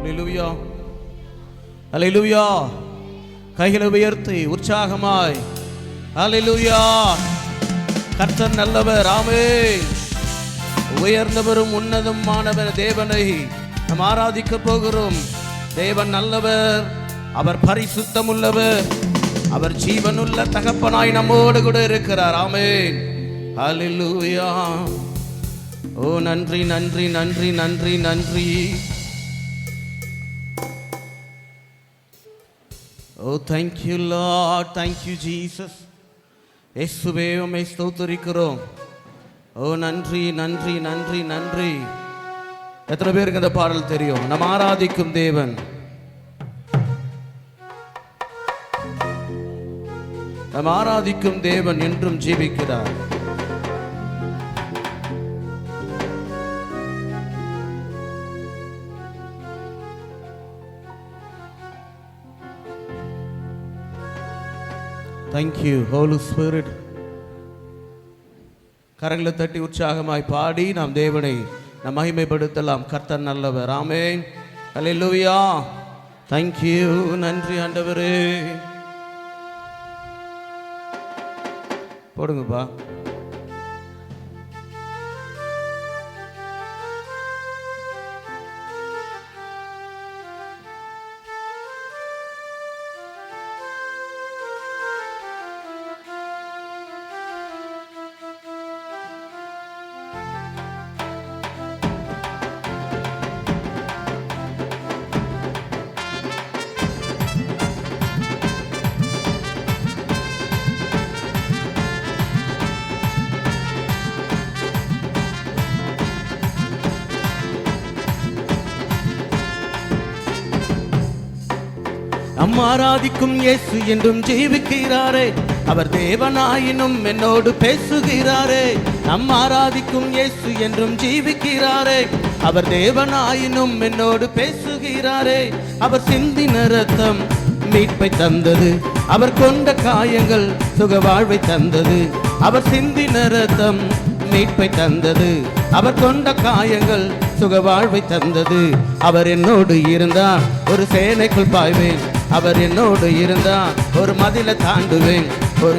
அல்லேலூயா, அல்லேலூயா. கைகளை உயர்த்தி உற்சாகமாய் அல்லேலூயா. கர்த்தர் நல்லவர். ஆமென். உயர்ந்தவரும் உன்னதமானவர் தேவனை நாம் ஆராதிக்க போகிறோம். தேவன் நல்லவர், அவர் பரிசுத்தம் உள்ளவர், அவர் ஜீவனுள்ள தகப்பனாய் நம்மோடு கூட இருக்கிறார். ஆமென். அல்லேலூயா. ஓ நன்றி நன்றி நன்றி நன்றி நன்றி. ஓ thank you Lord, thank you Jesus. இயேசுவே உம்மை ஸ்தோத்திரிக்கிறோம். ஓ நன்றி நன்றி நன்றி நன்றி. எத்தனை பேருக்கு இந்த பாடல் தெரியும்? நாம் ஆராதிக்கும் தேவன், நாம் ஆராதிக்கும் தேவன் என்றும் ஜீவிக்கிறார். Thank you Holy Spirit. கரங்களை தட்டி உற்சாகமாய் பாடி நாம் தேவனை நாம் மகிமைப்படுத்தலாம். கர்த்தர் நல்லவர். ஆமென். அல்லேலூயா. Thank you. நன்றி ஆண்டவரே. போடுங்கப்பா. நம் ஆராதிக்கும் இயேசு என்றும் ஜீவிக்கிறாரே, அவர் தேவனாயினும் என்னோடு பேசுகிறாரே. நம் ஆராதிக்கும் இயேசு என்றும் ஜீவிக்கிறாரே, அவர் தேவனாயினும் என்னோடு பேசுகிறாரே. அவர் சிந்தின இரத்தம் மீட்பை தந்தது, அவர் கொண்ட காயங்கள் சுக வாழ்வை தந்தது. அவர் சிந்தின இரத்தம் மீட்பை தந்தது, அவர் கொண்ட காயங்கள் சுக வாழ்வை தந்தது. அவர் என்னோடு இருந்தார், ஒரு சேனைக்குள் பாய்வேன். அவர் என்னோடு இருந்தா ஒரு மதில தாண்டுவேன்.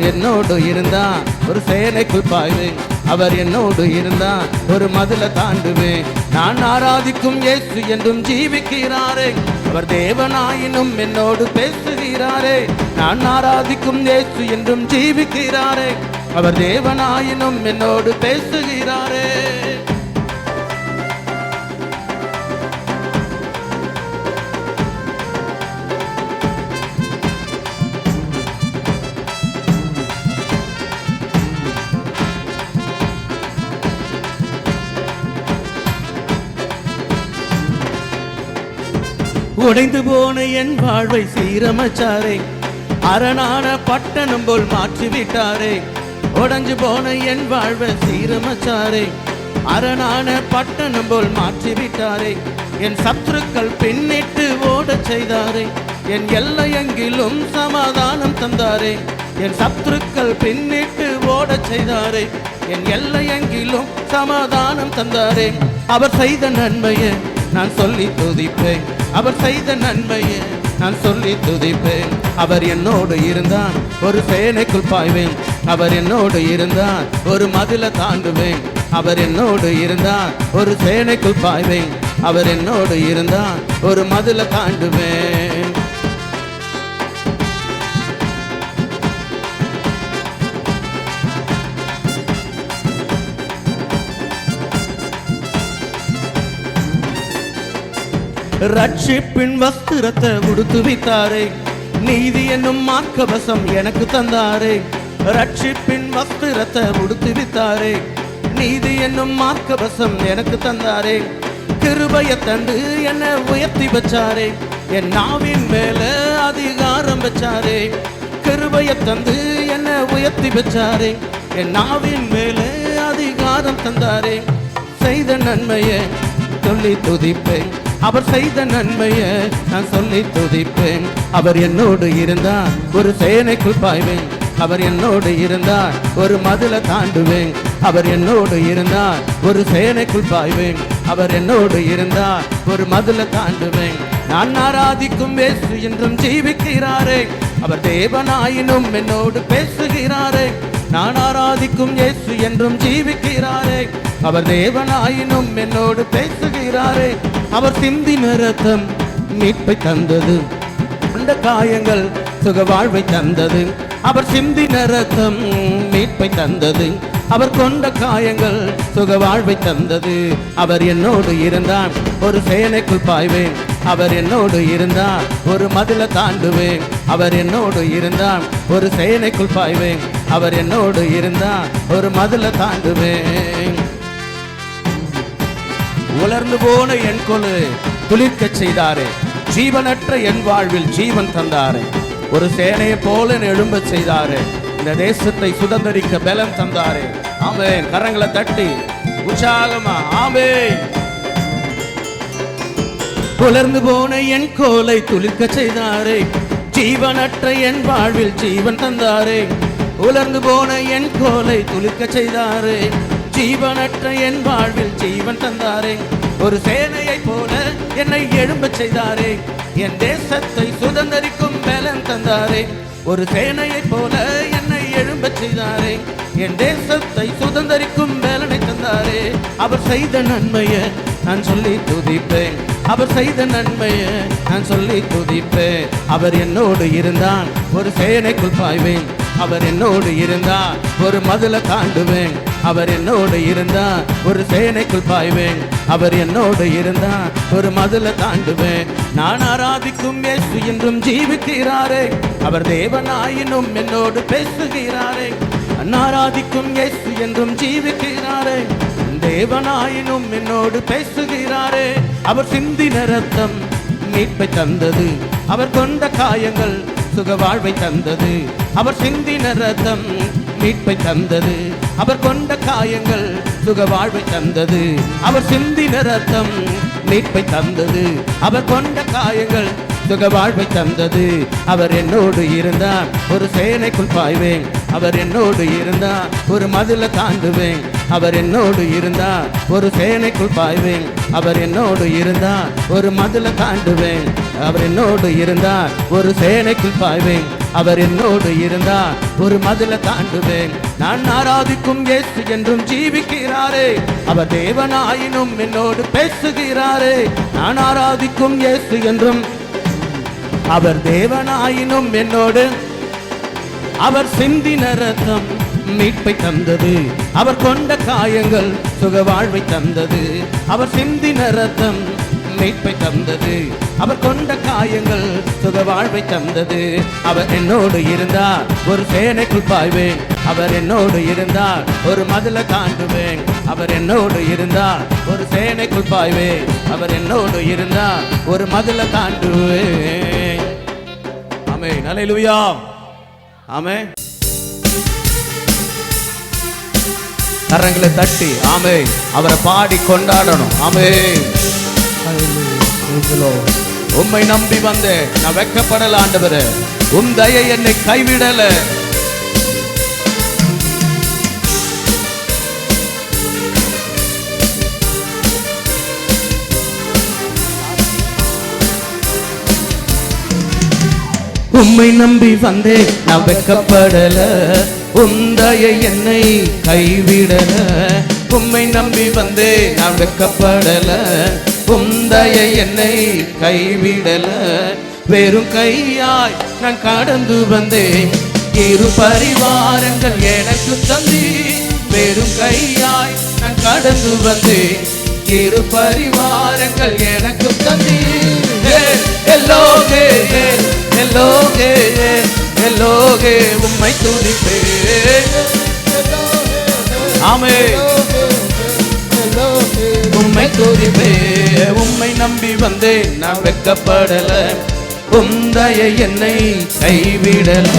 என்னோடு இருந்தா ஒரு சேனைக்குள் பாய்வேன். அவர் என்னோடு இருந்தா ஒரு மதில தாண்டுவேன். நான் ஆராதிக்கும் இயேசு என்றும் ஜீவிக்கிறாரே, அவர் தேவனாயினும் என்னோடு பேசுகிறாரே. நான் ஆராதிக்கும் இயேசு என்றும் ஜீவிக்கிறாரே, அவர் தேவனாயினும் என்னோடு பேசுகிறாரே. உடைந்து போன என் வாழ்வை சீரமைச்சாரே, அரணான பட்டணம் போல் மாற்றிவிட்டாரே. உடைஞ்சு போன என் வாழ்வை சீரமைச்சாரே, அரணான பட்டணம் போல் மாற்றிவிட்டாரே. என் சத்துருக்கள் பின்னிட்டு ஓடச் செய்தாரே, என் எல்லையெங்கிலும் சமாதானம் தந்தாரே. என் சத்துருக்கள் பின்னிட்டு ஓடச் செய்தாரே, என் எல்லையெங்கிலும் சமாதானம் தந்தாரே. அவர் செய்த நன்மையை நான் சொல்லி துதிப்பேன், அவர் செய்த நன்மையை நான் சொல்லி துதிப்பேன். அவர் என்னோடு இருந்தான், ஒரு சேனைக்குள் பாய்வேன். அவர் என்னோடு இருந்தான், ஒரு மதில தாண்டுவேன். அவர் என்னோடு இருந்தான், ஒரு சேனைக்குள் பாய்வேன். அவர் என்னோடு இருந்தான், ஒரு மதில தாண்டுவேன். ரட்சிப்பின் வஸ்திரத்தை உடுத்து வித்தாரே, நீதி என்னும் மார்க்கவசம் எனக்கு தந்தாரே. ரட்சிப்பின் வஸ்திரத்தை உடுத்து வித்தாரே, நீதி என்னும் மார்க்கவசம் எனக்கு தந்தாரே. கிருபையை தந்து என்னை உயர்த்தி வச்சாரே, என் நாவின் மேல அதிகாரம் வச்சாரே. கிருபையை தந்து என்னை உயர்த்தி வச்சாரே, என் நாவின் மேல அதிகாரம் தந்தாரே. செய்த நன்மையை சொல்லி துதிப்பேன், அவர் செய்த நன்மையை நான் சொல்லி துதிப்பேன். அவர் என்னோடு இருந்தா ஒரு சேனைக்குள் பாய்வேன். அவர் என்னோடு இருந்தார் ஒரு மதில தாண்டுவேன். அவர் என்னோடு இருந்தார் ஒரு சேனைக்குள் பாய்வேன். அவர் என்னோடு இருந்தார் ஒரு மதில தாண்டுவேன். நான் ஆராதிக்கும் இயேசு என்றும் ஜீவிக்கிறாரே. அவர் தேவனாயினும் என்னோடு பேசுகிறாரே. நான் ஆராதிக்கும் இயேசு என்றும் ஜீவிக்கிறாரே. அவர் தேவனாயினும் என்னோடு பேசுகிறாரே. அவர் சிந்தின இரத்தம் மீட்பை தந்தது. அந்த காயங்கள் சுக வாழ்வை தந்தது. அவர் சிந்தின இரத்தம் மீட்பை தந்தது. அவர் கொண்ட காயங்கள் சுக வாழ்வை தந்தது. அவர் என்னோடு இருந்தார் ஒரு சேனைக்குள் பாய்வேன். அவர் என்னோடு இருந்தார் ஒரு மதில தாண்டுவேன். அவர் என்னோடு இருந்தார் ஒரு சேனைக்குள் பாய்வேன். அவர் என்னோடு இருந்தார் ஒரு மதில தாண்டுவேன். உலர்ந்து போன என் கொலு துளிர்க்க செய்தாரே. ஜீவனற்ற என் வாழ்வில் ஜீவன் தந்தாரே. ஒரு சேனையை போல எழும்ப செய்தாரே. இந்த தேசத்தை சுதந்திரிக்க பலம் தந்தாரே. ஆமென். கரங்களை தட்டி உற்சாகமா ஆமென். உலர்ந்து போன என் கோலை துளிர்க்க செய்தாரே. ஜீவனற்ற என் வாழ்வில் ஜீவன் தந்தாரே. உலர்ந்து போன என் கோலை துளிர்க்க செய்தாரே. ஜீவனற்ற என் வாழ்வில் ஜீவன் தந்தாரே. ஒரு சேனையை போல என்னை எழும்ப செய்தாரே. என் தேசத்தை சுதந்திரிக்கும் பலம் தந்தாரே. ஒரு சேனையை போல என்னை எழும்ப செய்தாரே. என் தேசத்தை சுதந்திரிக்கும் பலனை தந்தாரே. அவர் செய்த நன்மையை நான் சொல்லி துதிப்பேன். அவர் செய்த நன்மையை நான் சொல்லி துதிப்பேன். அவர் என்னோடு இருந்தான் ஒரு சேனைக்குள் பாய்வேன். அவர் என்னோடு இருந்தார் ஒரு மதில தாண்டுவேன். அவர் என்னோடு இருந்தார் ஒரு சேனைக்குள் பாய்வேன். அவர் என்னோடு இருந்தார் ஒரு மதில தாண்டுவேன். நான் ஆராதிக்கும் இயேசு என்றும் ஜீவிக்கிறாரே. அவர் தேவனாயினும் என்னோடு பேசுகிறாரே. நான் ஆராதிக்கும் இயேசு என்றும் ஜீவிக்கிறாரே. தேவனாயினும் என்னோடு பேசுகிறாரே. அவர் சிந்தின இரத்தம் மீட்பை தந்தது. அவர் கொண்ட காயங்கள் சுக வாழ்வை தந்தது. அவர் சிந்தின இரத்தம் மீட்பை தந்தது. அவர் கொண்ட காயங்கள் சுக வாழ்வை தந்தது. அவர் சிந்தின இரத்தம் மீட்பை தந்தது. அவர் கொண்ட காயங்கள் சுக வாழ்வை தந்தது. அவர் என்னோடு இருந்தார் ஒரு சேனைக்குள் பாய்வேன். அவர் என்னோடு இருந்தார் ஒரு மதில தாண்டுவேன். அவர் என்னோடு இருந்தார் ஒரு சேனைக்குள் பாய்வேன். அவர் என்னோடு இருந்தார் ஒரு மதில தாண்டுவேன். அவர் என்னோடு இருந்தார் ஒரு சேனைக்குள் பாய்வேன். அவர் என்னோடு இருந்தார் ஒரு மதில தாண்டுவேன். நான் ஆராதிக்கும் இயேசு என்றும் ஜீவிக்கிறாரே. அவர் தேவனாயினும் என்னோடு பேசுகிறாரே. நான் ஆராதிக்கும் இயேசு என்றும் அவர் தேவனாயினும் என்னோடு. அவர் சிந்தின இரத்தம் மீட்பை தந்தது. அவர் கொண்ட காயங்கள் சுக வாழ்வை தந்தது. அவர் சிந்தின இரத்தம் மீட்பை தந்தது. அவர் கொண்ட காயங்கள் சுக வாழ்வை தந்தது. அவர் என்னோடு இருந்தார் ஒரு சேனைக்குள் பாய்வேன். அவர் என்னோடு இருந்தார் ஒரு மதில தாண்டுவேன். அவர் என்னோடு இருந்தார் ஒரு சேனைக்குள் பாய்வேன். அவர் என்னோடு இருந்தார் ஒரு மதில தாண்டுவேன். ஆமென். அல்லேலூயா. ஆமென். கரங்களை தட்டி ஆமென் அவரை பாடி கொண்டாடணும். ஆமென். உம்மை நம்பி வந்தேன், நான் வெட்கப்படல ஆண்டவரே. உம் தயை என்னை கைவிடல. உம்மை நம்பி வந்தேன், நான் வெட்கப்படல. உம் தயை என்னை கைவிடல. உம்மை நம்பி வந்தேன், நான் வெட்கப்படல. உம் தயை என்னை கைவிடல. வெறும் கையாய் நான் கடந்து வந்தேன். இரு பரிவாரங்கள் எனக்கு தந்தி. வெறும் கையாய் நான் கடந்து வந்தேன். இரு பரிவாரங்கள் எனக்கு தந்தி. எல்லோகே எல்லோகே எல்லோகே உம்மை துதிப்பேன். ஆமென். உம்மை துதிப்பேன். உம்மை நம்பி வந்தேன், நான் வெட்கப்படல. உம் தயை என்னை கைவிடல.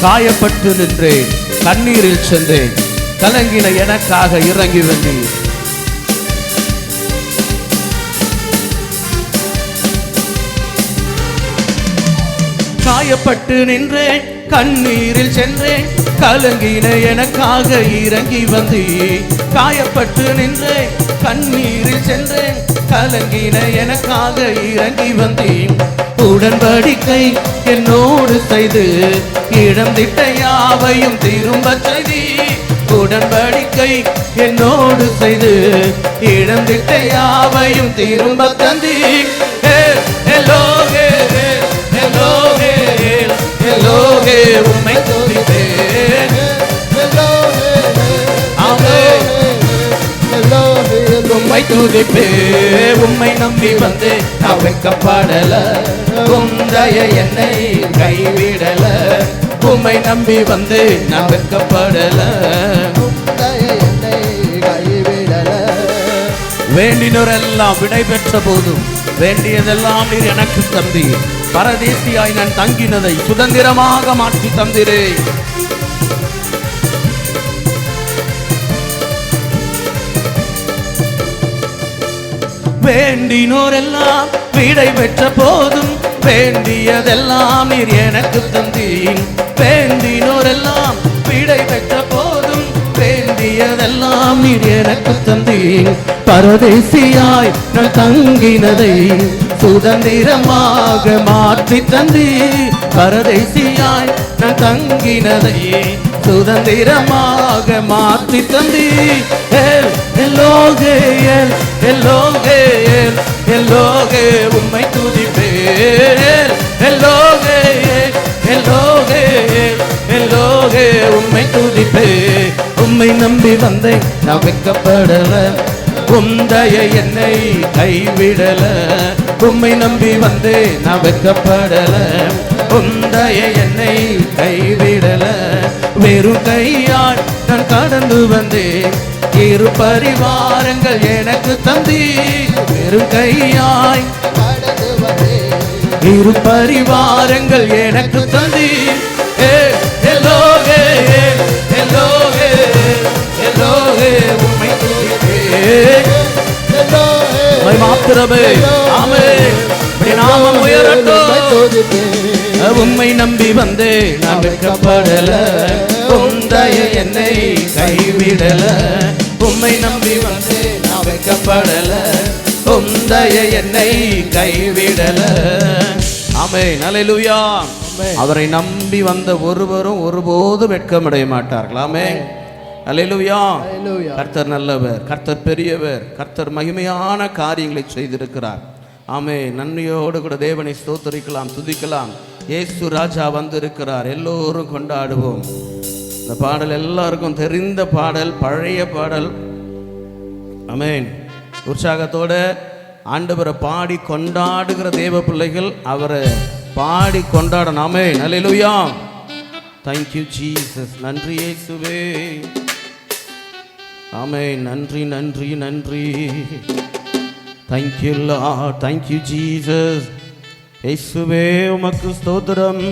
காயப்பட்டு நின்றேன், கண்ணீரில் சென்றேன். கலங்கின எனக்காக இறங்கி வந்தீர். காயப்பட்டு நின்றேன், கண்ணீரில் சென்றேன், கலங்கின எனக்காக இறங்கி வந்தே. காயப்பட்டு நின்றேன், கண்ணீரில் சென்றேன், கலங்கின எனக்காக இறங்கி வந்தேன். உடன்படிக்கை என்னோடு செய்து இழந்திட்ட யாவையும் திரும்ப செய்தி. உடன்படிக்கை என்னோடு செய்து இழந்திட்ட யாவையும் திரும்ப தந்தி. எல்லோகே எல்லோகே எல்லோகே உம்மை துதிப்பேன். உம்மை துதிப்பே, உம்மை நம்பி வந்து நான் வெட்கப்படல, உந்தைய என்னை கைவிடல. உம்மை நம்பி வந்து நான் வெட்கப்படல, வேண்டினோரெல்லாம் விடை பெற்ற போதும் வேண்டியதெல்லாம் நீர் எனக்கு தந்தி. பரதேசியாய் நான் தங்கினதை சுதந்திரமாக மாற்றி தந்திரே. வேண்டினோரெல்லாம் விடை பெற்ற போதும் வேண்டியதெல்லாம் நீர் எனக்கு தந்தீர். வேண்டினோரெல்லாம் விடை பெற்ற போதும் வேண்டியதெல்லாம் நீர் எனக்கு தந்தீர். பரதேசியாய் நான் தங்கினதை சுதந்திரமாக மாற்றி தந்தீர். பரதேசியாய் நான் தங்கினதை சுதந்திரமாக மாற்றி தந்தீர். எல்லோகே எல்லோகே எல்லோகே உம்மை துதிப்பேன். எல்லோகே எல்லோகே எல்லோகே உம்மை துதிப்பேன். உம்மை நம்பி வந்தேன் நான் வெட்கப்படல, உந்தைய என்னை கைவிடல. உம்மை நம்பி வந்தேன் நான் வெட்கப்படல, உந்தைய என்னை கைவிடல. வெறும் கையால் நான் கடந்து வந்தேன், இரு பரிவாரங்கள் எனக்கு தந்தி. வெறும் கையாய் கடந்து வந்தேன், இரு பரிவாரங்கள் எனக்கு தந்தி. எல்லோகே எல்லோகே எல்லோகே உம்மை துதிப்பேன். உம்மை மாத்திரமே ஆமென், நாமம் உயரட்டும். உம்மை நம்பி வந்தே நான் வெட்கப்படல, உந்தைய என்னை கைவிடல. உம்மை நம்பி வந்தே நான் வெட்கப்படல, உந்தைய என்னை கைவிடல. ஆமென், அல்லேலூயா. அவரை நம்பி வந்த ஒருவரும் ஒருபோதும் வெட்கமடைய மாட்டார்கள். ஆமென், அல்லேலூயா. கர்த்தர் நல்லவர், கர்த்தர் பெரியவர், கர்த்தர் மகிமையான காரியங்களை செய்திருக்கிறார். ஆமென், நன்மையோடு கூட தேவனை ஸ்தோத்திரிக்கலாம், துதிக்கலாம். இயேசு ராஜா வந்திருக்கிறார், எல்லோரும் கொண்டாடுவோம். இந்த பாடல் எல்லாருக்கும் தெரிந்த பாடல், பழைய பாடல். ஆமென், உற்சாகத்தோட ஆண்டவரை பாடி கொண்டாடுகிற தேவ பிள்ளைகள் அவரை பாடி கொண்டாடணும். ஆமென், அல்லேலூயா. Thank you Jesus. நன்றி இயேசுவே. ஆமென், நன்றி நன்றி நன்றி. Thank you Lord, thank you Jesus. இயேசுவே உமக்கு ஸ்தோத்திரம்.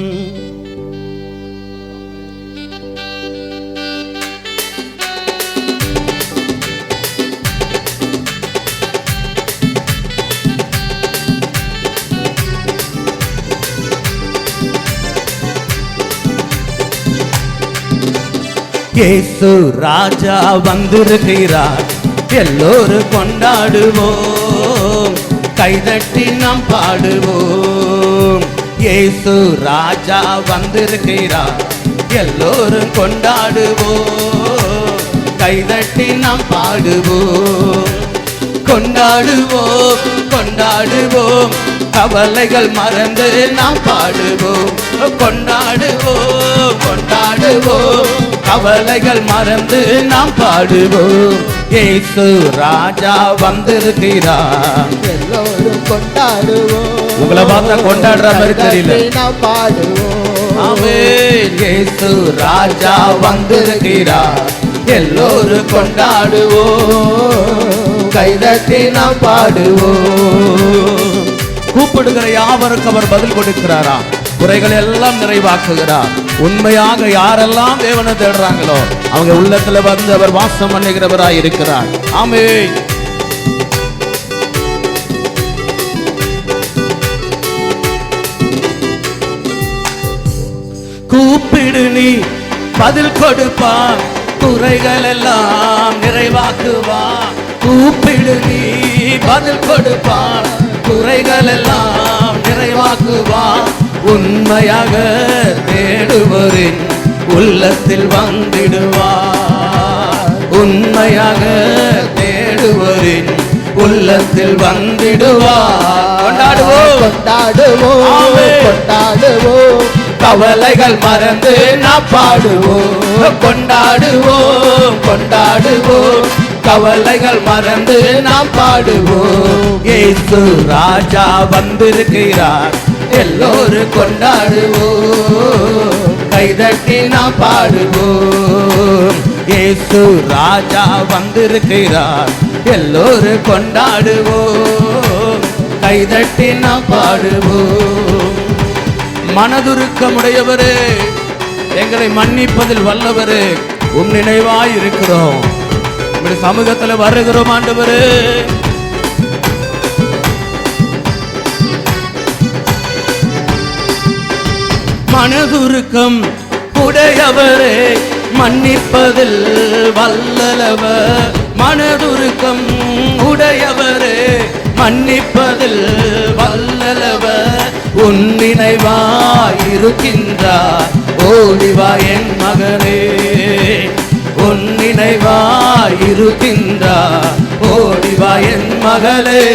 இயேசு ராஜா வந்திருக்கிறார், எல்லோரும் கொண்டாடுவோம், கைதட்டி நாம் பாடுவோம். இயேசு ராஜா வந்திருக்கிறார், எல்லோரும் கொண்டாடுவோம், கைதட்டி நாம் பாடுவோம். கொண்டாடுவோம் கொண்டாடுவோம், கவலைகள் மறந்து நாம் பாடுவோம். கொண்டாடுவோம் கொண்டாடுவோம், கவலைகள் மறந்து நாம் பாடுவோம். இயேசு ராஜா வந்திருக்கிறார், எல்லோரும் கொண்டாடுவோம். உங்களை பார்த்தா கொண்டாடுற மாதிரி தெரியல. நாம் பாடுவோம். ஆமென், இயேசு ராஜா வந்திருக்கிறார், எல்லோரும் கொண்டாடுவோம், கைதட்டி நாம் பாடுவோம். கூப்பிடுகிற யாவருக்கு அவர் பதில் கொடுக்கிறாரா, குறைகள் எல்லாம் நிறைவாக்குகிறார். உண்மையாக யாரெல்லாம் தேவனை தேடுறாங்களோ அவங்க உள்ளத்துல வந்து அவர் வாசம் பண்ணுகிறவராய் இருக்கிறார். ஆமென். கூப்பிடு நீ பதில் கொடுப்பார், குறைகள் எல்லாம் நிறைவாக்குவார். கூப்பிடு நீ பதில் கொடுப்பார், குறைகள் எல்லாம் நிறைவாக்குவார். உண்மையாக தேடுவரின் உள்ளத்தில் வந்திடுவார், உண்மையாக தேடுவரின் உள்ளத்தில் வந்திடுவார். கொண்டாடுவோம் கொண்டாடுவோம் கொண்டாடுவோம், கவலைகள் மறந்து நாம் பாடுவோம். கொண்டாடுவோம் கொண்டாடுவோம், கவலைகள் மறந்து நாம் பாடுவோம். இயேசு ராஜா வந்திருக்கிறார், எல்லோரும் கொண்டாடுவோம். கைதட்டி நாம் பாடுவோம். இயேசு ராஜா வந்திருக்கிறார், எல்லோரும் கொண்டாடுவோம். கைதட்டி நாம் பாடுவோம். மனதுருக்கமுடையவரே, எங்களை மன்னிப்பதில் வல்லவரே, உம் நினைவாய் இருக்கிறோம். உங்களுடைய சமூகத்தில் வருகிறோம் ஆண்டவரே. மனதுருக்கம் உடையவரே, மன்னிப்பதில் வல்லவர். மனதுருக்கம் உடையவரே, மன்னிப்பதில் வல்லவர். உன் நினைவாயிருக்கின்றார், ஓடிவா என் மகனே. உன் நினைவாயிருக்கின்றார், ஓடிவா என் மகளே.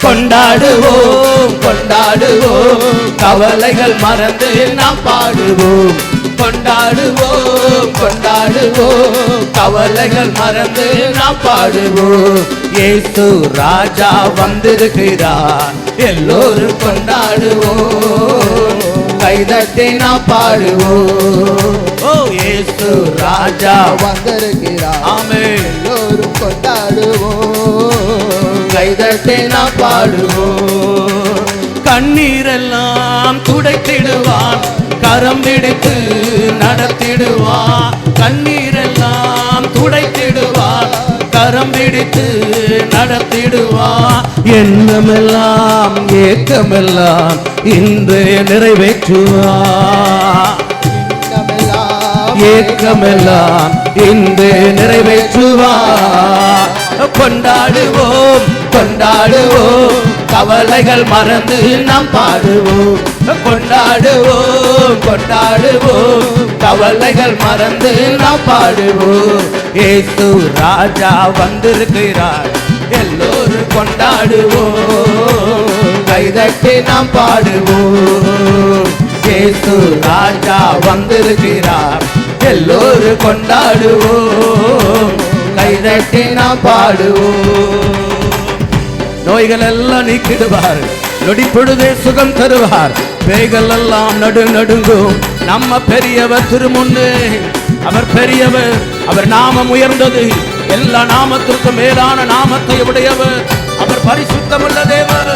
கொண்டாடுவோம் கொண்டாடுவோம், கவலைகள் மறந்து நாம் பாடுவோம். கொண்டாடுவோம் கொண்டாடுவோம், கவலைகள் மறந்து நாம் பாடுவோம். இயேசு ராஜா வந்திருக்கிறார், எல்லோரும் கொண்டாடுவோம். கைதட்டி நாம் பாடுவோம். ஓ இயேசு ராஜா வந்திருக்கிறார், ஆமென். எல்லோரும் கொண்டாடுவோம். கைதட்டி நாம் பாடுவோம். கண்ணீரெல்லாம் துடைத்திடுவான், கரம் பிடித்து நடத்திடுவான். கண்ணீரெல்லாம் துடைத்திடுவான், கரம் பிடித்து நடத்திடுவான். எண்ணமெல்லாம் ஏக்கமெல்லாம் இன்று நிறைவேற்றுவான். ஏக்கமெல்லாம் இன்று நிறைவேற்றுவார். கொண்டாடுவோம் கொண்டாடுவோம், கவலைகள் மறந்து நாம் பாடுவோம். கொண்டாடுவோம் கொண்டாடுவோம், கவலைகள் மறந்து நாம் பாடுவோம். இயேசு ராஜா வந்திருக்கிறார், எல்லோரும் கொண்டாடுவோம். கைதட்டி நாம் பாடுவோம். இயேசு ராஜா வந்திருக்கிறார், எல்லோரும் கொண்டாடுவோம். கைதட்டி நாம் பாடுவோம். நோய்கள் எல்லாம் நீக்கிடுவார், நொடி பொழுதே சுகம் தருவார். பேய்கள் எல்லாம் நடுங்கும். நம்ம பெரியவர் திருமுன்னே, அவர் பெரியவர், அவர் நாமம் உயர்ந்தது. எல்லா நாமத்திற்கும் மேலான நாமத்தை உடையவர், அவர் பரிசுத்தமுள்ள தேவர்.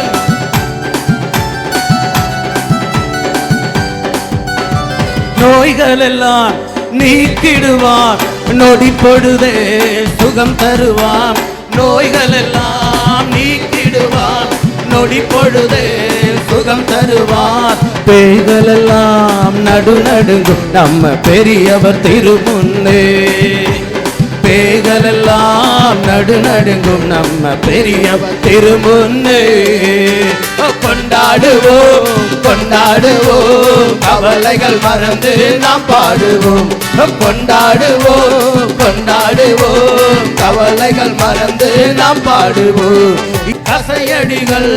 நோய்கள் எல்லாம் நீக்கிடுவார், நொடி பொழுதே சுகம் தருவார். நோய்கள் எல்லாம் நீக்கிடுவார், நொடி பொழுதே சுகம் தருவார். பேய்கள் எல்லாம் நடுங்கும் நம்ம பெரியவர் திருமுன்னே. பேய்கள் எல்லாம் நடுங்கும் நம்ம பெரியவர் திருமுன்னே. கொண்டாடுவோம் கொண்டாடுவோம், கவலைகள் மறந்து நாம் பாடுவோம். கொண்டாடுவோம் கொண்டாடுவோம், கவலைகள் மறந்து நாம் பாடுவோம். கசையடிகள்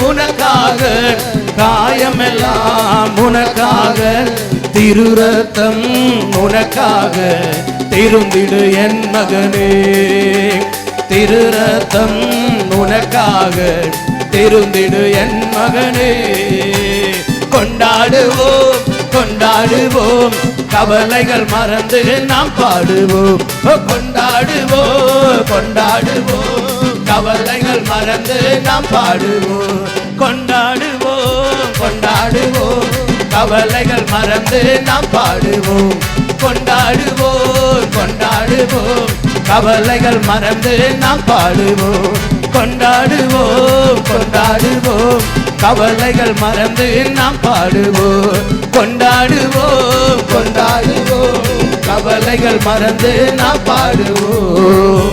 உனக்காக, காயமெல்லாம் உனக்காக, திருரத்தம் உனக்காக, திருந்திடு என் மகனே. திருரத்தம் உனக்காக, திருந்திடு என் மகனே. கொண்டாடுவோம் கொண்டாடுவோம், கவலைகள் மறந்து நாம் பாடுவோம். கொண்டாடுவோம் கொண்டாடுவோம், கவலைகள் மறந்து நாம் பாடுவோம். கொண்டாடுவோம் கொண்டாடுவோம், கவலைகள் மறந்து நாம் பாடுவோம். கொண்டாடுவோம் கொண்டாடுவோம், கவலைகள் மறந்து நாம் பாடுவோம். கொண்டாடுவோம் கொண்டாடுவோம், கவலைகள் மறந்து நாம் பாடுவோம், கொண்டாடுவோம் கொண்டாடுவோம், கவலைகள் மறந்து நாம் பாடுவோம்.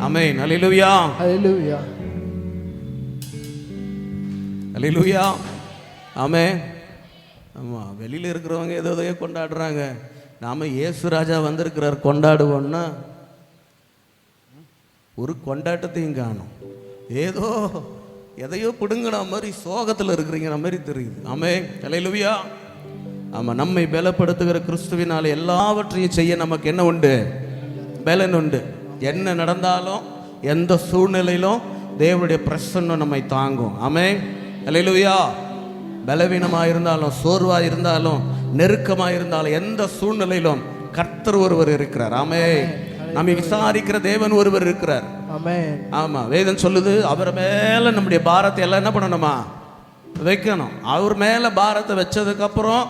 ஆமென். அல்லேலூயா ஹalleluya அல்லேலூயா. ஆமென். ஆமா, வெளியில இருக்கிறவங்க ஏதோ கொண்டாடுறாங்க, நாம இயேசு ராஜா வந்திருக்கிறார் கொண்டாடுவோம்னா ஒரு கொண்டாட்டத்தையும் காணும். ஏதோ எதையோ பிடுங்கின மாதிரி சோகத்தில் இருக்கிறீங்கிற மாதிரி தெரியுது. ஆமென். அல்லேலூயா. ஆமா, நம்மை பலப்படுத்துகிற கிறிஸ்துவினால எல்லாவற்றையும் செய்ய நமக்கு என்ன உண்டு? பலன் உண்டு. என்ன நடந்தாலும் எந்த சூழ்நிலையிலும் தேவனுடைய பிரசன்னம் நம்மை தாங்கும். ஆமென். அல்லேலூயா. பலவீனமாக இருந்தாலும், சோர்வாக இருந்தாலும், நெருக்கமாக இருந்தாலும், எந்த சூழ்நிலையிலும் கர்த்தர் ஒருவர் இருக்கிறார். ஆமென். நம்மை விசாரிக்கிற தேவன் ஒருவர் இருக்கிறார். ஆமென். ஆமா, வேதம் சொல்லுது, அவர் மேல நம்முடைய பாரத்தை எல்லாம் என்ன பண்ணணுமா? வைக்கணும். அவர் மேல பாரத்தை வச்சதுக்கு அப்புறம்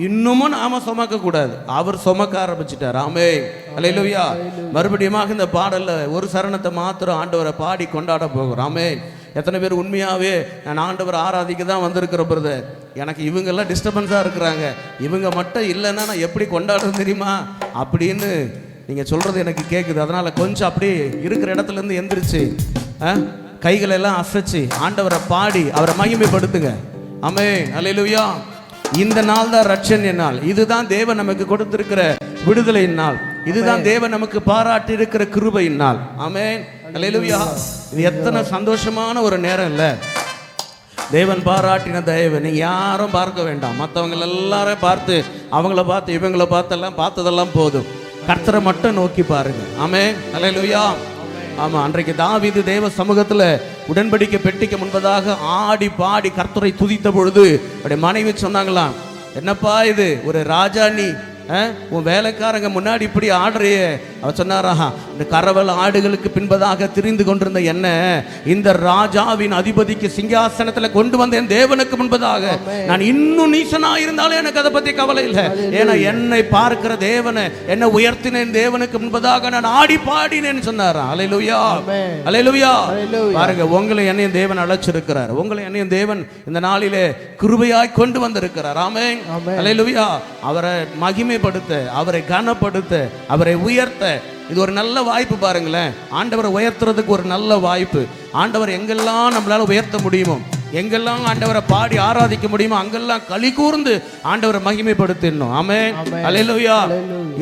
இன்னமும் நாம சுமக்க கூடாது, அவர் சுமக்க ஆரம்பிச்சிட்டார். ஆமென். அல்லேலூயா. மறுபடியும் இந்த பாடல்ல ஒரு சரணத்தை மாத்திரம் ஆண்டவரை பாடி கொண்டாட போகிறோம். ஆமென். எத்தனை பேர் உண்மையாவே நான் ஆண்டவர் ஆராதிக்க தான் வந்திருக்கிற பிரதர், எனக்கு இவங்கெல்லாம் டிஸ்டர்பன்ஸா இருக்கிறாங்க, இவங்க மட்டும் இல்லைன்னா நான் எப்படி கொண்டாடுறது தெரியுமா அப்படின்னு நீங்க சொல்றது எனக்கு கேட்குது. அதனால கொஞ்சம் அப்படியே இருக்கிற இடத்துல இருந்து எந்திரிச்சு கைகளை எல்லாம் அசைச்சு ஆண்டவரை பாடி அவரை மகிமைப்படுத்துங்க. ஆமென். அல்லேலூயா. இந்த நாள் தான் ரட்சணிய நாள். இதுதான் தேவன் நமக்கு கொடுத்திருக்கிற விடுதலையின் நாள். இதுதான் தேவன் நமக்கு பாராட்டி இருக்கிற கிருபையின் நாள். ஆமென். அல்லேலூயா. இது எத்தனை சந்தோஷமான ஒரு நேரம் இல்ல? தேவன் பாராட்டின தயவு நீங்க யாரும் பார்க்க வேண்டாம். மற்றவங்க எல்லாரும் பார்த்து அவங்கள பார்த்து இவங்கள பார்த்தெல்லாம் பார்த்ததெல்லாம் போதும். கர்த்தரை மட்டும் நோக்கி பாருங்க. ஆமென். அல்லேலூயா. ஆமா, அன்றைக்கு தாவீது தேவ சமூகத்துல உடன்படிக்கை பெட்டிக்கு முன்பதாக ஆடி பாடி கர்த்தரை துதித்த பொழுது அவருடைய மனைவி சொன்னாங்களாம், என்னப்பா இது ஒரு ராஜா, நீ உன் வேலைக்காரங்க முன்னாடி இப்படி ஆடுறியே. அவர் சொன்னாரா, இந்த கரவல் ஆடுகளுக்கு பின்பதாக திரிந்து கொண்டிருந்த என்ன இந்த ராஜாவின் அதிபதிக்கு சிங்காசனத்துல கொண்டு வந்த என் தேவனுக்கு முன்பதாக நான் இன்னும் நீசனா இருந்தாலும் எனக்கு அதை பத்தி கவலை இல்லை. ஏன்னா என்னை பார்க்கிற தேவனை, என்னை உயர்த்தின தேவனுக்கு முன்பதாக நான் ஆடி பாடினேன்னு சொன்னாரா. அல்லேலூயா. அல்லேலூயா. பாருங்க, உங்களை என்னையும் தேவன் அழைச்சிருக்கிறார். உங்களை என்னையும் தேவன் இந்த நாளிலே கிருபையாய் கொண்டு வந்திருக்கிறார். ஆமென். அல்லேலூயா. அவரை மகிமைப்படுத்த, அவரை கனப்படுத்த, அவரை உயர்த்த இது ஒரு நல்ல வாய்ப்பு. பாருங்களேன், ஆண்டவரை உயர்த்துறதுக்கு ஒரு நல்ல வாய்ப்பு. ஆண்டவர் எங்கெல்லாம் நம்மளால உயர்த்த முடியுமோ, எங்கெல்லாம் ஆண்டவரை பாடி ஆராதிக்க முடியுமோ அங்கெல்லாம் களி கூர்ந்து ஆண்டவரை மகிமைப்படுத்தணும். ஆமென். அல்லேலூயா.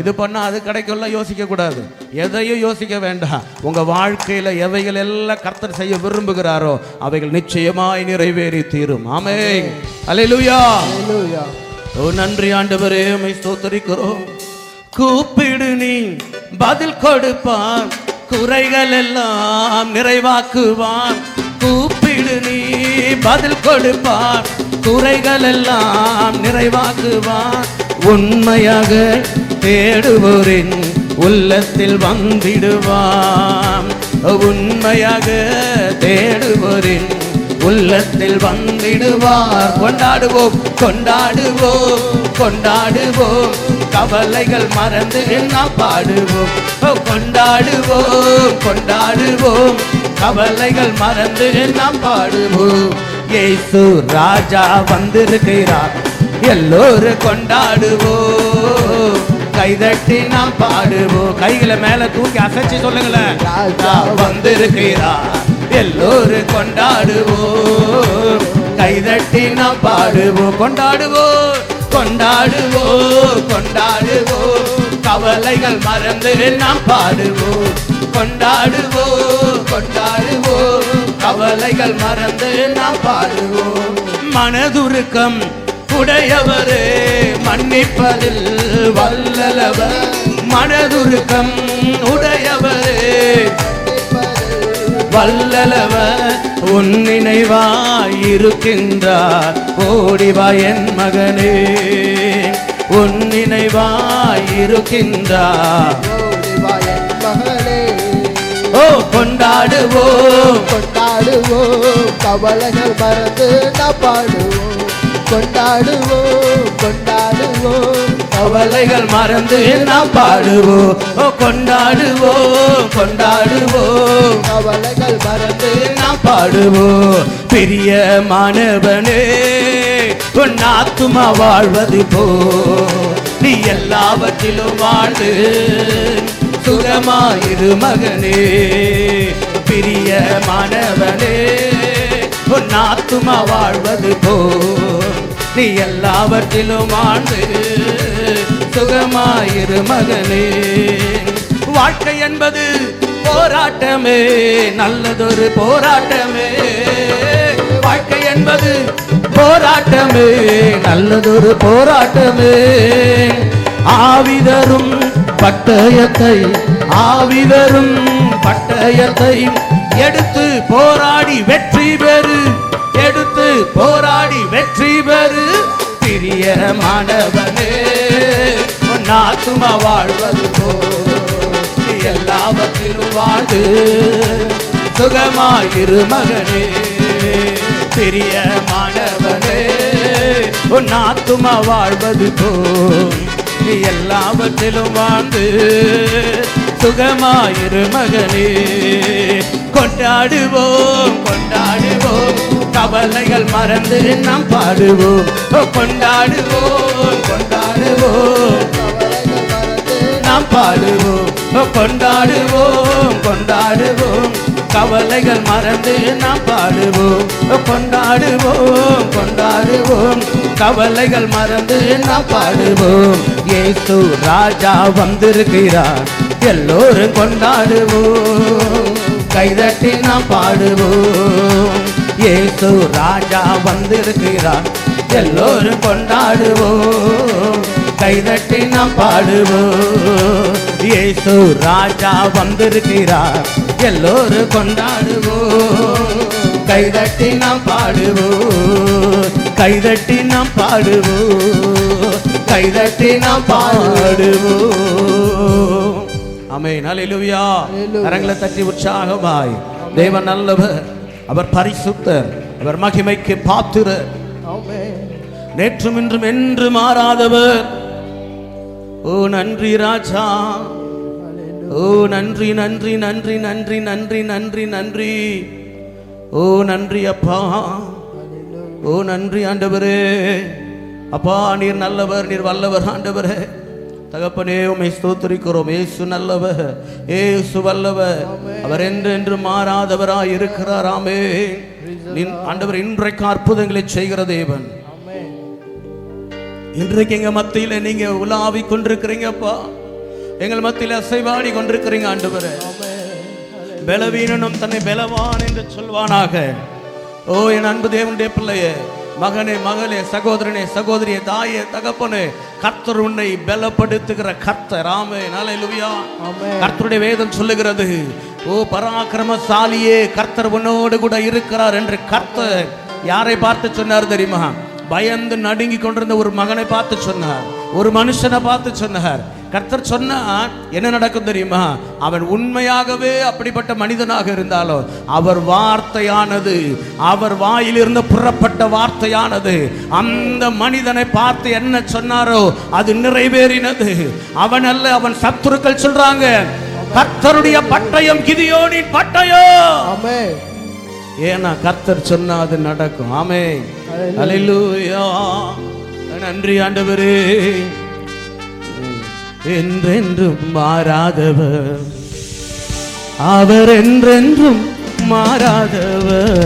இது பண்ணா அது கிடைக்கும்ல யோசிக்க கூடாது, எதையும் யோசிக்க வேண்டாம். உங்க வாழ்க்கையில எவைகள் எல்லாம் கர்த்தர் செய்ய விரும்புகிறாரோ அவைகள் நிச்சயமாய் நிறைவேறி தீரும். ஆமென். அல்லேலூயா. ஓ நன்றி ஆண்டவரே, உம்மை ஸ்தோத்திரிக்கிறோம். கூப்பிடு நீ பதில் கொடுப்பான், குறைகள் எல்லாம் நிறைவாக்குவான். கூப்பிடு நீ பதில் கொடுப்பான், குறைகள் எல்லாம் நிறைவாக்குவான். உண்மையாக தேடுவோரின் உள்ளத்தில் வந்திடுவான். உண்மையாக தேடுவோரின் உள்ளத்தில் வந்திடுவார். கொண்டாடுவோம் கொண்டாடுவோம் கொண்டாடுவோம், கவலைகள் மறந்து நாம் பாடுவோம். கொண்டாடுவோம் கொண்டாடுவோம், கவலைகள் மறந்து நாம் பாடுவோம். இயேசு ராஜா வந்திருக்கிறார், எல்லோரும் கொண்டாடுவோம். கைதட்டி நாம் பாடுவோம். கைகளை மேல தூக்கி அசைச்சு சொல்லுங்களேன், ராஜா வந்திருக்கிறார், எல்லோரும் கொண்டாடுவோம். கைதட்டி நாம் பாடுவோம். கொண்டாடுவோம் கொண்டாடுவோம் கொண்டாடுவோம், கவலைகள் மறந்து நாம் பாடுவோம். கொண்டாடுவோம் கொண்டாடுவோம், கவலைகள் மறந்து நாம் பாடுவோம். மனதுருக்கம் உடையவரே, மன்னிப்பதில் வல்லவர். மனதுருக்கம் உடையவரே, வல்லவர். உன் நினைவாய் இருக்கின்றார், ஓடிவா என் மகனே. உன் நினைவாய் இருக்கின்றார், ஓடிவா என் மகனே. ஓ கொண்டாடுவோம் கொண்டாடுவோம், கவலைகள் மறந்து நாம் பாடுவோம். கொண்டாடுவோம் கொண்டாடுவோம், கவலைகள் மறந்து நாம் பாடுவோம். கொண்டாடுவோம் கொண்டாடுவோம், கவலைகள் மறந்து நாம் பாடுவோம். பாடுவோம். பிரியமானவனே உன் ஆத்துமா வாழ்வது போ நீ எல்லாவற்றிலும் வாழ்ந்து சுகமாயிரு மகனே. பிரியமானவனே உன் ஆத்துமா வாழ்வது போ நீ எல்லாவற்றிலும் வாழ்ந்து சுகமாயிரு மகனே. வாழ்க்கை என்பது போராட்டமே, நல்லதொரு போராட்டமே. வாழ்க்கை என்பது போராட்டமே, நல்லதொரு போராட்டமே. ஆவிதரும் பட்டயத்தை ஆவிதரும் பட்டயத்தை எடுத்து போராடி வெற்றி பெறு, எடுத்து போராடி வெற்றி பெறு. பிரியமானவனே உன் ஆத்துமா வாழ்வது போ எல்லாவற்றிலும் வாழ்ந்து சுகமாயிரு மகனே. பிரியமானவனே உன் ஆத்துமா வாழ்வது போ நீ எல்லாவற்றிலும் வாழ்ந்து சுகமாயிரு மகனே. கொண்டாடுவோம் கொண்டாடுவோம் கவலைகள் மறந்து நாம் பாடுவோம். கொண்டாடுவோம் கொண்டாடுவோம் நாம் பாடுவோம். கொண்டாடுவோம் கொண்டாடுவோம் கவலைகள் மறந்து நாம் பாடுவோம். கொண்டாடுவோம் கொண்டாடுவோம் கவலைகள் மறந்து நாம் பாடுவோம். இயேசு ராஜா வந்திருக்கிறார், எல்லோரும் கொண்டாடுவோம். கைதட்டி நாம் பாடுவோம். இயேசு ராஜா வந்திருக்கிறார், எல்லோரும் கொண்டாடுவோம். கைதட்டி நாம் பாடுவோம். இயேசு ராஜா வந்திருக்கிறார், எல்லோரும் கொண்டாடுவோம். கைதட்டி நாம் பாடுவோம். கைதட்டி நாம் பாடுவோம். கைதட்டி நாம் பாடுவோம். ஆமென். அல்லேலூயா. கரங்களை தட்டி உற்சாகமாய் தேவன் நல்லவர், அவர் பரிசுத்தர், அவர் மகிமைக்கு பாத்திரர், நேற்றும் இன்றும் என்று மாறாதவர். ஓ நன்றி ராஜா, ஓ நன்றி நன்றி நன்றி நன்றி நன்றி நன்றி நன்றி. ஓ நன்றி அப்பா, ஓ நன்றி ஆண்டவரே. அப்பா நீர் நல்லவர், நீர் வல்லவர் ஆண்டவரே. தகப்பனே உம்மை ஸ்தோத்திரிக்கிறோம். இயேசு நல்லவர், இயேசு வல்லவர், அவர் என்றென்று மாறாதவராய் இருக்கிறார். ஆமென். ஆண்டவர் இன்றைக்கு அற்புதங்களை செய்கிற தேவன். இன்றைக்கு எங்க மத்தியில நீங்க உலாவி கொண்டிருக்கிறீங்கப்பா, எங்கள் மத்தியில அசைவாடி கொண்டிருக்கிறீங்க ஆண்டவரே. பலவீனனும் தன்னை பலவான் என்று சொல்வானாக. ஓ என் அன்பு தேவனுடைய பிள்ளையே, மகனே மகளே, சகோதரனே சகோதரியே, தாயே தகப்பனே, கர்த்தர் உன்னை பலப்படுத்துகிற கர்த்தர். ஆமென். அல்லேலூயா. கர்த்தருடைய வேதம் சொல்லுகிறது, ஓ பராக்கிரமசாலியே, கர்த்தர் உன்னோடு கூட இருக்கிறார் என்று. கர்த்தர் யாரை பார்த்து சொன்னார் தெரியுமா? பயந்து நடுங்கி கொண்டிருந்த ஒரு மகனை பார்த்து சொன்னார், ஒரு மனுஷனை பார்த்து சொன்னார். கர்த்தர் சொன்னார், என்ன நடக்கும் தெரியுமா? அவன் உண்மையாகவே அப்படிப்பட்ட மனிதனாக இருந்தாலும் அவர் வார்த்தையானது, அவர் வாயிலிருந்து புறப்பட்ட வார்த்தையானது அந்த மனிதனை பார்த்து என்ன சொன்னாரோ அது நிறைவேறினது. அவன் அல்ல, அவன் சத்துருக்கள் சொல்றாங்க, கர்த்தருடைய பட்டயம் கிதியோனின் பட்டயம். ஏன்னா கர்த்தர் சொன்னா அது நடக்கும். ஆமென். அல்லேலூயா. நன்றி ஆண்டவரே. என்றென்றும் மாறாதவர், அவர் என்றென்றும் மாறாதவர்.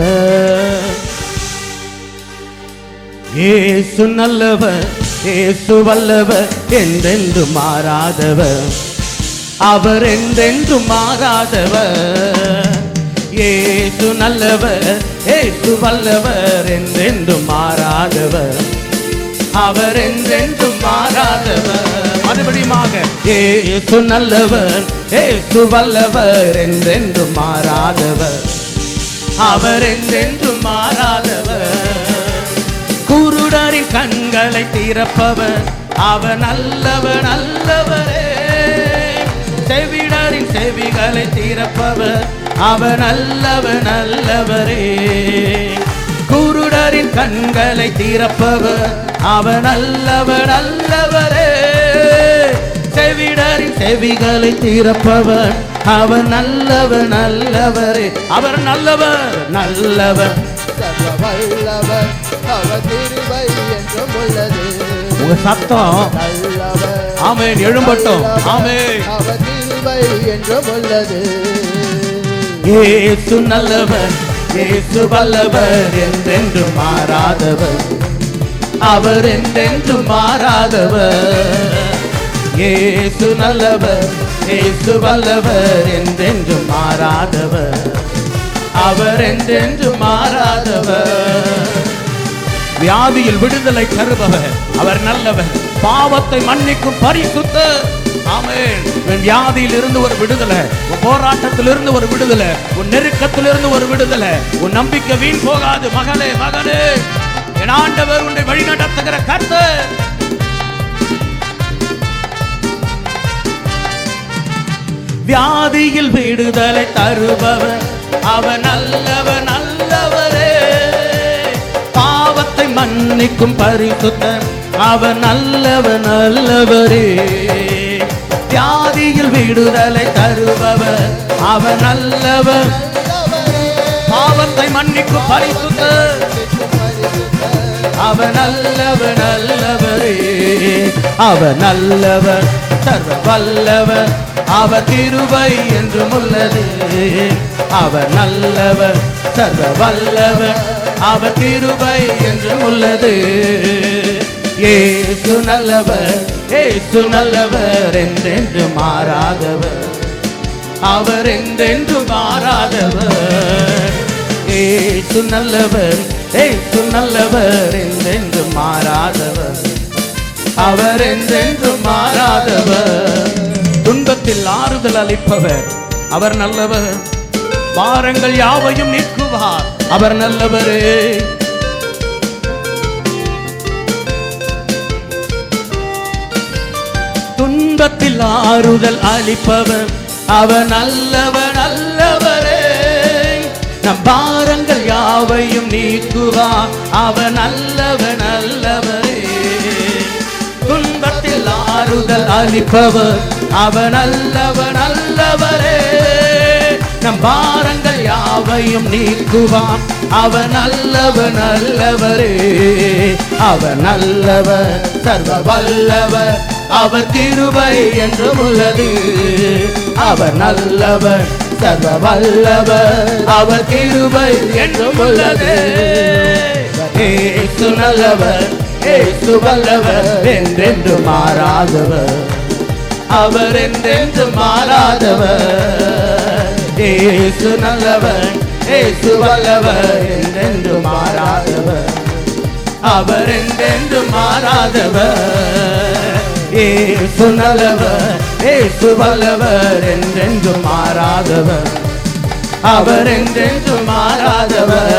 இயேசு நல்லவர், இயேசு வல்லவர், என்றென்றும் மாறாதவர், அவர் என்றென்றும் மாறாதவர். இயேசு நல்லவர், இயேசு வல்லவர், என்றென்றும் மாறாதவர், அவர் என்றென்றும் மாறாதவர். மறுபடியுமாக, இயேசு நல்லவர், இயேசு வல்லவர், என்றென்றும் மாறாதவர், அவர் என்றென்றும் மாறாதவர். குருடரின் கண்களை திறப்பவர், அவர் நல்லவர் நல்லவரே. செவிடரின் செவிகளை திறப்பவர், அவர் நல்லவர் நல்லவரே. குருடரின் கண்களை திறப்பவர், அவர் நல்லவர் நல்லவரே. செவிடரின் செவிகளை திறப்பவர், அவர் நல்லவர் நல்லவரே, அவர் நல்லவர் நல்லவர், சர்வ வல்லவர், அவர் கிருபை என்றும் உள்ளது. உங்க சத்தம் நல்லவர், ஆமென் எழும்பட்டும். ஆமென். அவர் கிருபை என்றும் உள்ளது. இயேசு நல்லவர், இயேசு வல்லவர், என்றென்றும் மாறாதவர், அவர் என்றென்றும் மாறாதவர். இயேசு நல்லவர், இயேசு வல்லவர், என்றென்றும் மாறாதவர், அவர் என்றென்றும் மாறாதவர். வியாதியில் விடுதலை தருபவர், அவர் நல்லவர், பாவத்தை மன்னிக்கும் பரிசுத்தர். ஆமென். உன் வியாதியில் இருந்து ஒரு விடுதலை, உன் போராட்டத்தில் இருந்து ஒரு விடுதலை, உன் நெருக்கத்தில் இருந்து ஒரு விடுதலை. உன் நம்பிக்கை வீண் போகாது மகளே மகனே. என் ஆண்டவர் உன்னை வழி நடத்துகிற கர்த்தர். வியாதியில் விடுதலை தருபவர், அவர் நல்லவர் நல்லவரே, பாவத்தை மன்னிக்கும் பரிசுத்தர், அவர் நல்லவர் நல்லவரே. வியாதியில் விடுதலை தருபவர், அவர் நல்லவர், பாவத்தை மன்னிக்கும் பரிசுத்தர், அவர் நல்லவர் நல்லவரே, அவர் நல்லவர் சர்வ வல்லவர், அவர் கிருபை என்றும் உள்ளது. அவர் நல்லவர் சர்வ வல்லவர், அவர் கிருபை என்றும் உள்ளது. இயேசு நல்லவர், இயேசு நல்லவர், என்றென்று மாறாதவர், அவர் என்றென்று மாறாதவர். இயேசு நல்லவர், இயேசு நல்லவர், என்றென்று மாறாதவர், அவர் என்றென்று மாறாதவர். துன்பத்தில் ஆறுதல் அளிப்பவர், அவர் நல்லவர், பாரங்கள் யாவையும் நீக்குவார், அவர் நல்லவரே. துன்பத்தில் ஆறுதல் அளிப்பவர், அவர் நல்லவர் நல்லவரே, நம் பாரங்கள் யாவையும் நீக்குவார், அவர் நல்லவர் நல்லவரே. துன்பத்தில் ஆறுதல் அளிப்பவர், அவர் நல்லவர் நல்லவரே, நம் பாரங்கள் யாவையும் நீக்குவார், அவர் நல்லவர் நல்லவரே. அவர் நல்லவர் சர்வ வல்லவர், அவர் கிருபை என்றும் உள்ளது. அவர் நல்லவர் சர்வ வல்லவர், அவர் கிருபை என்றும் உள்ளது. இயேசு நல்லவர், இயேசு வல்லவர், என்றென்று மாறாதவர், அவர் என்றென்று மாறாதவர். இயேசு நல்லவர், இயேசு வல்லவர், என்றென்று மாறாதவர், அவர் என்றென்று மாறாதவர். இயேசு நல்லவர், இயேசு வல்லவர், என்றென்று மாறாதவர், அவர் என்றென்று மாறாதவர்.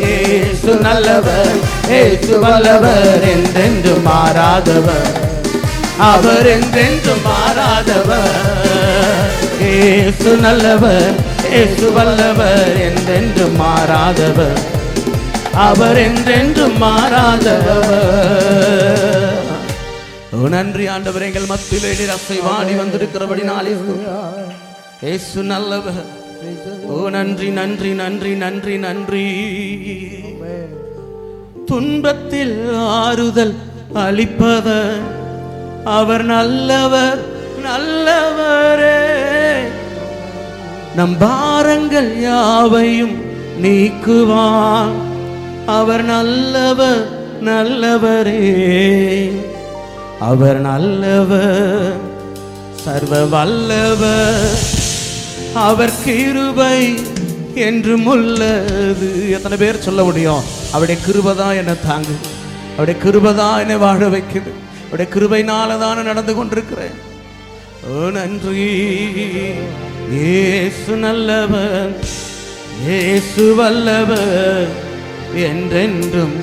இயேசு நல்லவர், இயேசு வல்லவர், என்றென்று மாறாதவர், அவர் என்றென்று மாறாதவர். இயேசு நல்லவர், இயேசு வல்லவர், என்றென்று மாறாதவர், அவர் என்றென்று மாறாதவர். நன்றி ஆண்டவர், எங்கள் மத்தியிலே நீர் அசைவாடி வந்திருக்கிறபடினாலே இயேசு நல்லவர். ஓ நன்றி நன்றி நன்றி நன்றி நன்றி. துன்பத்தில் ஆறுதல் அளிப்பவர், அவர் நல்லவர் நல்லவரே, நம் பாரங்கள் யாவையும் நீக்குவார், அவர் நல்லவர் நல்லவரே. அவர் நல்லவர் சர்வ வல்லவர், அவர் கிருபை என்றும் உள்ளது. எத்தனை பேர் சொல்ல முடியும்? அவருடைய கிருபை தான் என்னை தாங்கு, அவருடைய கிருபை தான் என்னை வாழ வைக்குது, அவருடைய கிருபையினால தான் நடந்து கொண்டிருக்கிறேன். ஓ நன்றி. இயேசு நல்லவர், இயேசு வல்லவர், என்றென்றும்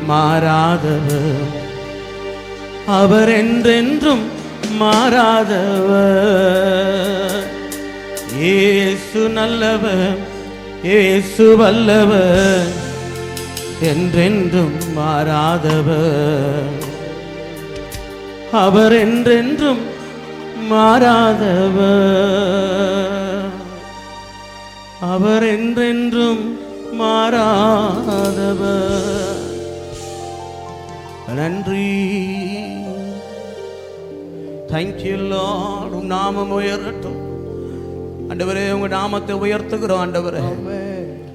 மாறாதவர், அவர் என்றென்றும் மாறாதவர். இயேசு நல்லவர், இயேசு வல்லவர், என்றென்றும் மாறாதவர். அவர் என்றென்றும் மாறாதவர், அவர் என்றென்றும் மாறாதவர். நன்றி. Thank you Lord. உங்க நாமம் உயரட்டும் ஆண்டவரே. உங்க நாமத்தை உயர்த்துகிறோம் ஆண்டவரே.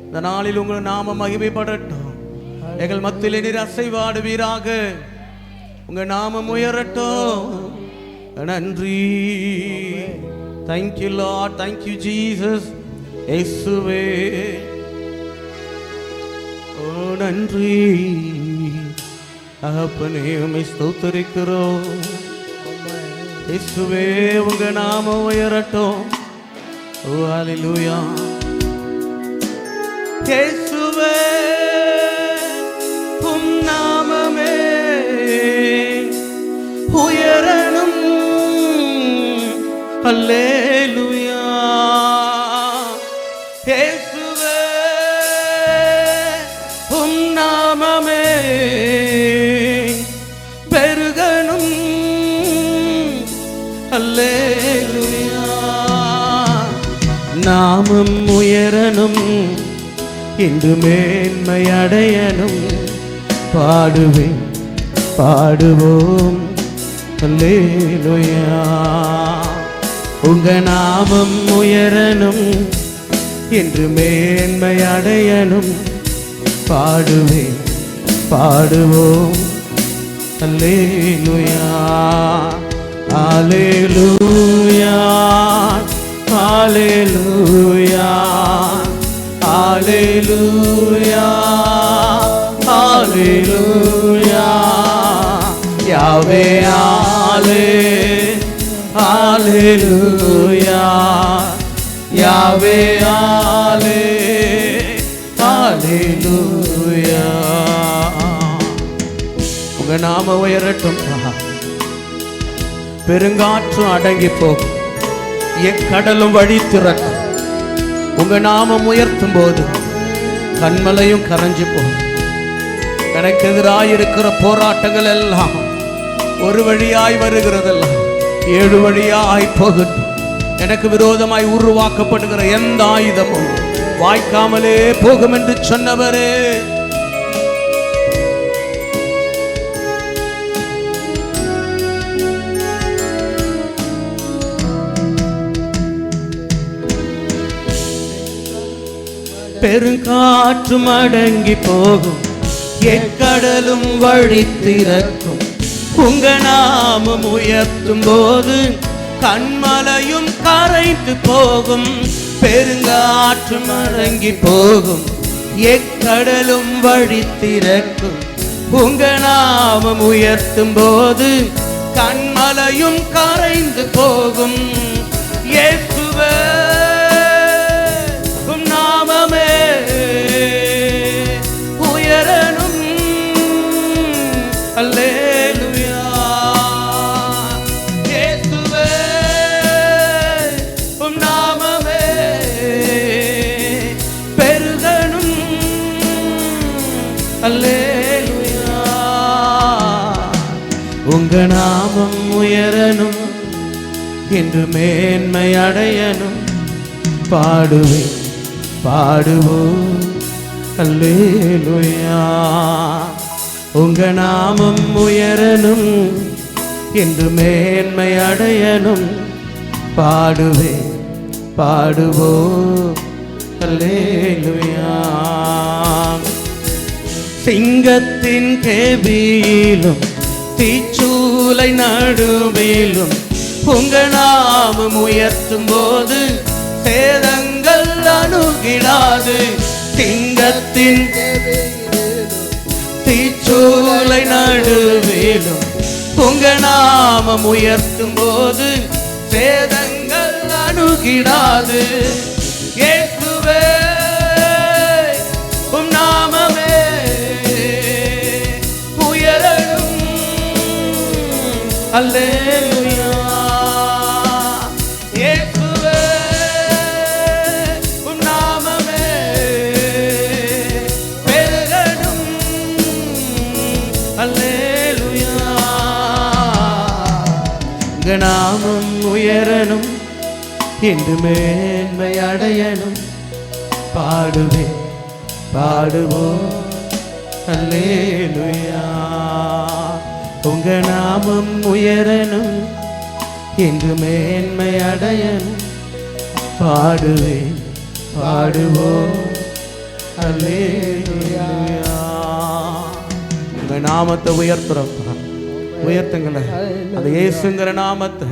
இந்த நாளில் உங்க நாமம் மகிமைப்படட்டும். எங்கள் மத்தியிலே நீர் அசைவாடுவீராக. உங்க நாமம் உயரட்டும். நன்றி. Thank you Lord. Thank you Jesus. இயேசுவே ஓ நன்றி. அப்பனே உம்மை ஸ்தோத்திரிக்கிறோம். இயேசுவே உங்க நாமம் உயரட்டும். ஓ ஹல்லேலூயா. இயேசுவே உம் நாமமே உயரணும். ஹல்லேலூயா. இயேசுவே உம் நாமமே பெருகணும். ஹல்லேலூயா. நாமம் உயரணும் என்று மேன்மை அடையணும். பாடுவேன் பாடுவோம். ஹல்லேலூயா. உங்க நாமம் உயரணும் என்று மேன்மை அடையணும். பாடுவேன் பாடுவோம். ஹல்லேலூயா. ஹல்லேலூயா. ஹல்லேலூயா. ஹல்லேலூயா. ஹல்லேலூயா. யாவே ஹல்லேலூயா. யாவே ஹல்லேலூயா. உங்க நாம உயரட்டும். பெருங்காற்று அடங்கி போகும், எக்கடலும் வழி திறக்கும். உங்க நாமம் உயர்த்தும் போது கண்மலையும் கரைஞ்சு போகும். எனக்கு எதிராயிருக்கிற போராட்டங்கள் எல்லாம் ஒரு வழியாய் வருகிறதெல்லாம் 7 வழியாய் போகட்டும். எனக்கு விரோதமாய் உருவாக்கப்படுகிற எந்த ஆயுதமும் வாய்க்காமலே போகும் என்று சொன்னவரே. பெருங்காற்றும் அடங்கி போகும், எக்கடலும் வழி திறக்கும். உங்க நாமம் உயர்த்தும் போது கண்மலையும் கரைந்து போகும். பெருங்காற்றும் அடங்கி போகும், எக்கடலும் வழி திறக்கும். உங்க நாமம் உயர்த்தும் போது கண்மலையும் கரைந்து போகும். இயேசுவே உம் நாமமே உயரணும். அல்லேலூயா. இயேசுவே உம் நாமமே பெருகணும். அல்லேலூயா. உங்க நாமம் உயரணும் என்று மேன்மை அடையணும். பாடுவேன் பாடுவோம். அல்லேலூயா. உங்க நாமம் உயரணும் என்று மேன்மை அடையணும். பாடுவேன் பாடுவோம். அல்லேலூயா. சிங்கத்தின் கேபியிலும் தீச்சூலை நடுவிலும் உங்க நாமம் உயர்த்தும் போது சேதங்கள் அணுகிடாது. சிங்கத்தின் தீச்சூலை நடுவிலும் உங்க நாமம் உயர்த்தும் போது சேதங்கள் அணுகிடாது. இயேசுவே உம் நாமமே உயரணும். அல்லேலூயா. இயேசுவே உம் நாமமே பெருகணும். அல்லேலூயா. உயரணும் என்று மேன்மை அடையணும். பாடுவேன் பாடுவோம் அல்லேலூயா. உங்க நாமம் உயரணும் என்று மேன்மை அடையணும். பாடுவேன் பாடுவோம் அல்லேலூயா. உங்க நாமத்தை உயர்த்துறோம். உயர்த்துங்களேன். அந்த இயேசுங்கிற நாமத்தை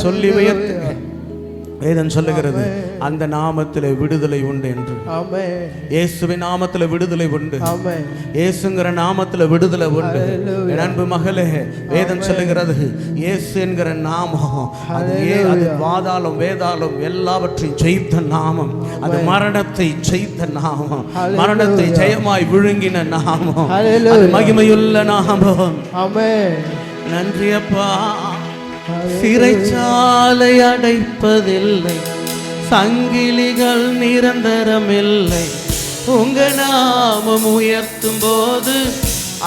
சொல்லி உயர்த்துங்க. வேதம் சொல்லுகிறது அந்த நாமத்திலே விடுதலை உண்டு என்று. இயேசுவின் நாமத்திலே விடுதலை உண்டு. இயேசுங்கிற நாமத்திலே விடுதலை உண்டு. என் அன்பு மகளே, வேதம் சொல்லுகிறது இயேசு என்கிற நாமம் அது வாதாளம் வேதாளம் எல்லாவற்றையும் ஜெயித்த நாமம். அது மரணத்தை ஜெயித்த நாமம். மரணத்தை ஜெயமாய் விழுங்கின நாமம். அது மகிமையுள்ள நாமம். நன்றி அப்பா. சிறைச்சாலை அடைப்பதில்லை, சங்கிலிகள் நிரந்தரமில்லை. உங்க நாமம் உயர்த்தும் போது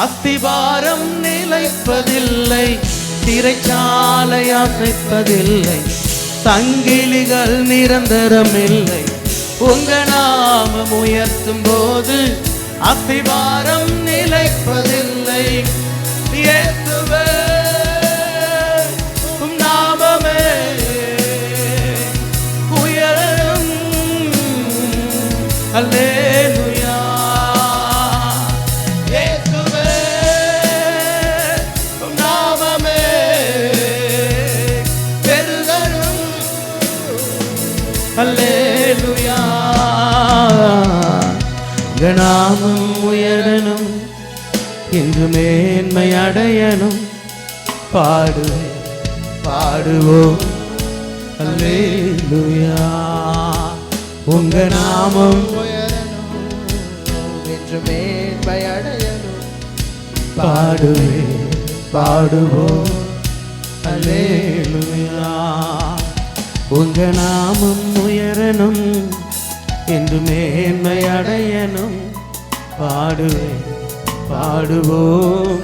அஸ்திபாரம் நிலைப்பதில்லை. சிறைச்சாலை அடைப்பதில்லை, சங்கிலிகள் நிரந்தரமில்லை. உங்க நாமம் உயர்த்தும் போது அஸ்திபாரம் நிலைப்பதில்லை. இயேசுவே அல்லேலூயா. இயேசுவே நாமமே பெருகணும். அல்லேலூயா. நாமம் உயரணும் என்று மேன்மை அடையணும். பாடுவேன் பாடுவோம் அல்லேலூயா. உங்க நாமம் உயரணும் என்று மேன்மை அடையணும். பாடுவேன் பாடுவோம் அல்லேலூயா. உங்க நாமம் உயரணும் என்று மேன்மை அடையணும். பாடுவேன் பாடுவோம்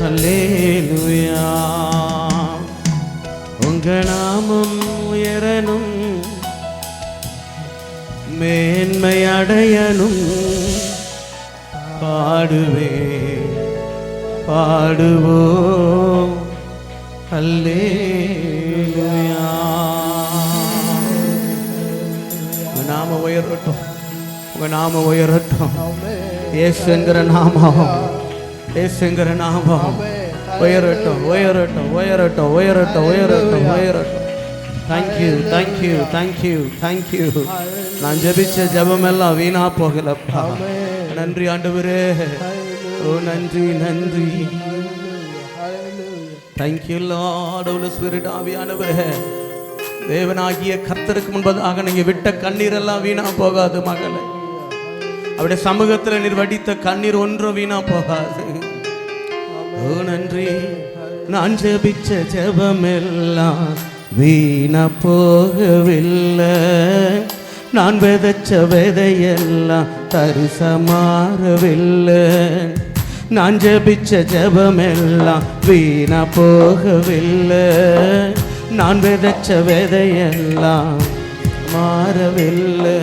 அல்லேலூயா. உங்க நாமம் உயரணும் மேன்மை அடையணும். பாடுவேன் பாடுவோம் அல்லேலூயா. உங்க நாம உயரட்டும். உங்க நாம உயரட்டும். இயேசுங்கிற நாமம், இயேசுங்கிற நாமம் உயரட்டும் உயரட்டும் உயரட்டும் உயரட்டும் உயரட்டும் உயரட்டும். Thank you thank you thank you thank you. நான் ஜெபிச்ச ஜெபம் எல்லாம் வீணா போகலப்பா. நன்றி ஆண்டவரே. ஓ நன்றி நன்றி. Thank you Lord. ஹோலி ஸ்பிரிட் ஆவியானவரே, தேவனாகிய கர்த்தருக்கு முன்பதாக நீங்க விட்ட கண்ணீர் எல்லாம் வீணா போகாது மகளே. அவருடைய சமூகத்தில் நீர் வடித்த கண்ணீர் ஒன்றும் வீணா போகாது. ஓ நன்றி. நான் ஜெபிச்ச ஜெபம் எல்லாம் வீணா போகவில்லை. நான் விதைச்ச விதையெல்லாம் தரிசமாறவில்லை. நான் ஜெபிச்ச ஜெபமெல்லாம் வீணா போகவில்லை. நான் விதைச்ச விதையெல்லாம் மாறவில்லை.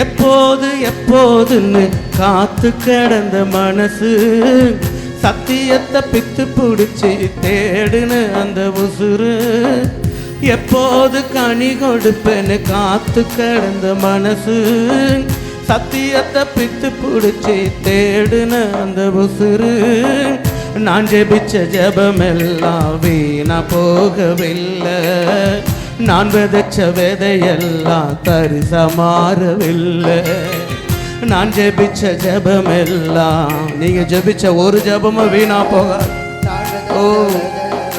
எப்போது எப்போதுன்னு காத்து கிடந்த மனசு சத்தியத்தை பித்து பிடிச்சி தேடுன அந்த உசுறு. எப்போது கனி கொடுப்பேன்னு காத்து கிடந்த மனசு சத்தியத்தை பித்து பிடிச்சி தேடுன அந்த உசுறு. நான் ஜெபிச்ச ஜெபமெல்லாம் வீணா போகவில்லை. நான் விதைச்ச விதையெல்லாம் தரிசமாறவில்லை. நான் ஜெபிச்ச ஜெபமெல்லாம், நீங்க ஜெபிச்ச ஒரு ஜெபமும் வீணா போகாது. ஓ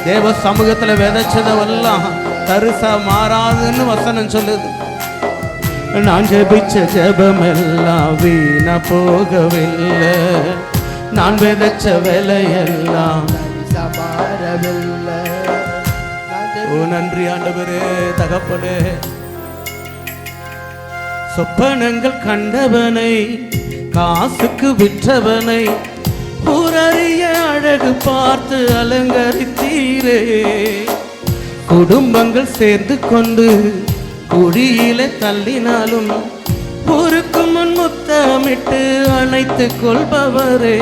தேவ சமூகத்துல விதைச்சதெல்லாம் தரிசா மாறாதுன்னு வசனம் சொல்லுது. நான் ஜெபிச்ச ஜெபமெல்லாம் வீணா போகவில்லை. நான் விதைச்ச விலையெல்லாம் மாறவில்லை. ஓ நன்றி ஆண்டவரே தகப்பனே. சொப்பனங்கள் கண்டவனை, காசுக்கு விற்றவனை, ஊரறிய அழகு பார்த்து அலங்கரித்தீரே. குடும்பங்கள் சேர்ந்து கொண்டு குழியில தள்ளினாலும் ஊருக்கு முன் முத்தமிட்டு அணைத்துக் கொள்பவரே,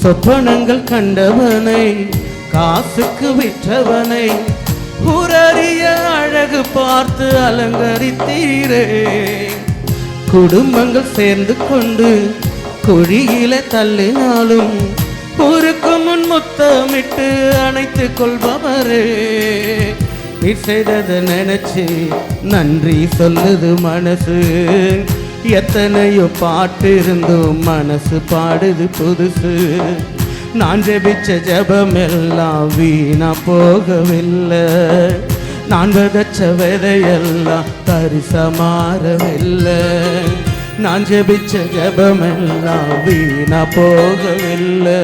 சொப்பனங்கள் கண்டவனை காசுக்கு விற்றவனை ஊரறிய அழகு பார்த்து அலங்கரித்தீரே. குடும்பங்கள் சேர்ந்து கொண்டு குழியில தள்ளினாலும் ஊருக்கு முன் முத்தமிட்டு அணைத்துக் கொள்பவரே, நீ செய்ததை நினைச்சு நன்றி சொல்லுது மனசு. எத்தனையோ பாட்டு இருந்தும் மனசு பாடுது புதுசு. நான் ஜெபிச்ச ஜெபம் எல்லாம் வீணா போகவில்லை, நான் விதைச்ச விதையெல்லாம் தரிசா மாறவில்லை. நான் ஜெபிச்ச ஜெபம் எல்லாம் வீணா போகவில்லை,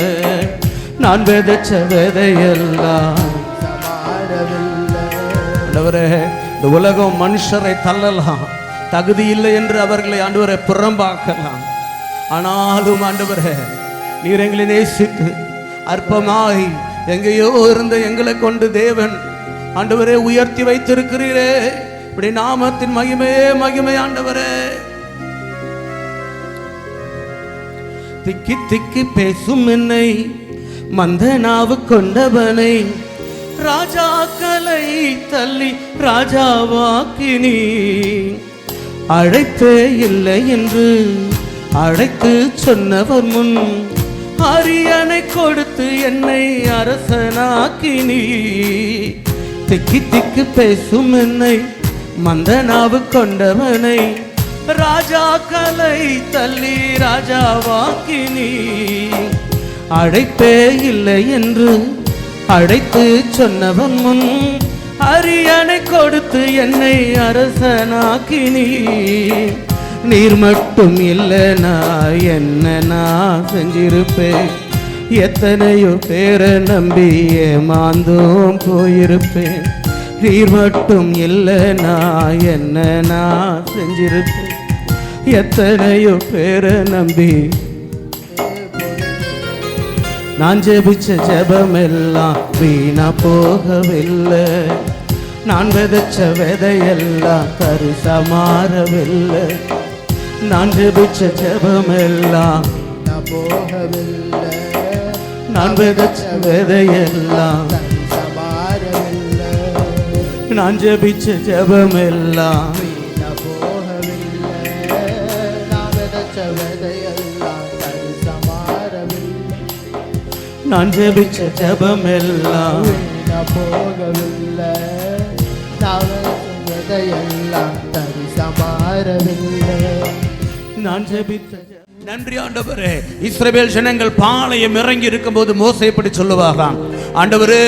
நான் விதைச்ச விதையெல்லாம் ஆண்டவரே. இந்த உலகம் மனுஷரை தள்ளலாம், தகுதி இல்லை என்று அவர்களை ஆண்டவரை புறம்பாக்கலாம். ஆனாலும் ஆண்டவரே, நீர் எங்களை நேசித்து அற்பமாய் எங்கேயோ இருந்த எங்களை கொண்டு தேவன் ஆண்டவரே உயர்த்தி வைத்திருக்கிறீரே. இப்படி நாமத்தின் மகிமையே மகிமை ஆண்டவரே. திக்கி திக்கி பேசும் என்னை மந்த நாவு கொண்டவனை ராஜாக்களை தள்ளி ராஜாவாக்கினி. அழைப்பே இல்லை என்று அழைத்து சொன்னவர் முன் அரியணை கொடுத்து என்னை அரசனாக்கினி. திக்கி திக்கு பேசும் என்னை மந்த நாவு கொண்டவனை ராஜாக்களை தள்ளி ராஜாவாக்கினி. அழைப்பே இல்லை என்று அழைத்து சொன்னவன் முன் அரியணை கொடுத்து என்னை அரசனாக்கினி. நீர் மட்டும் இல்லைனா என்ன நான் செஞ்சிருப்பேன், எத்தனையோ பேரை நம்பி ஏமாந்தும் போயிருப்பேன். நீர் மட்டும் இல்லைனா என்ன நான் செஞ்சிருப்பேன், எத்தனையோ பேரை நம்பி. நான் ஜெபிச்ச ஜெபமெல்லாம் வீணா போகவில்லை, நான் விதைச்ச விதையெல்லாம் தரிசா மாறவில்லை. நான் ஜெபிச்ச ஜெபமெல்லாம் போகவில்லை, நான் விதைச்ச விதையெல்லாம் தரிசா மாறவில்லை. நான் ஜெபிச்ச ஜெபமெல்லாம் போகவில்லை, நான் விதைச்ச விதையெல்லாம் தரிசா மாறவில்லை. நான் ஜெபிச்ச ஜெபமெல்லாம் போகவில்லை, நான் விதைச்ச விதையெல்லாம் தரிசா மாறவில்லை. நான் ஜெபித்த. நன்றி ஆண்டவரே. இஸ்ரவேல் ஜனங்கள் பாளையம் இறங்கி இருக்கும்போது மோசே இப்படி சொல்லுவாராம், ஆண்டவரே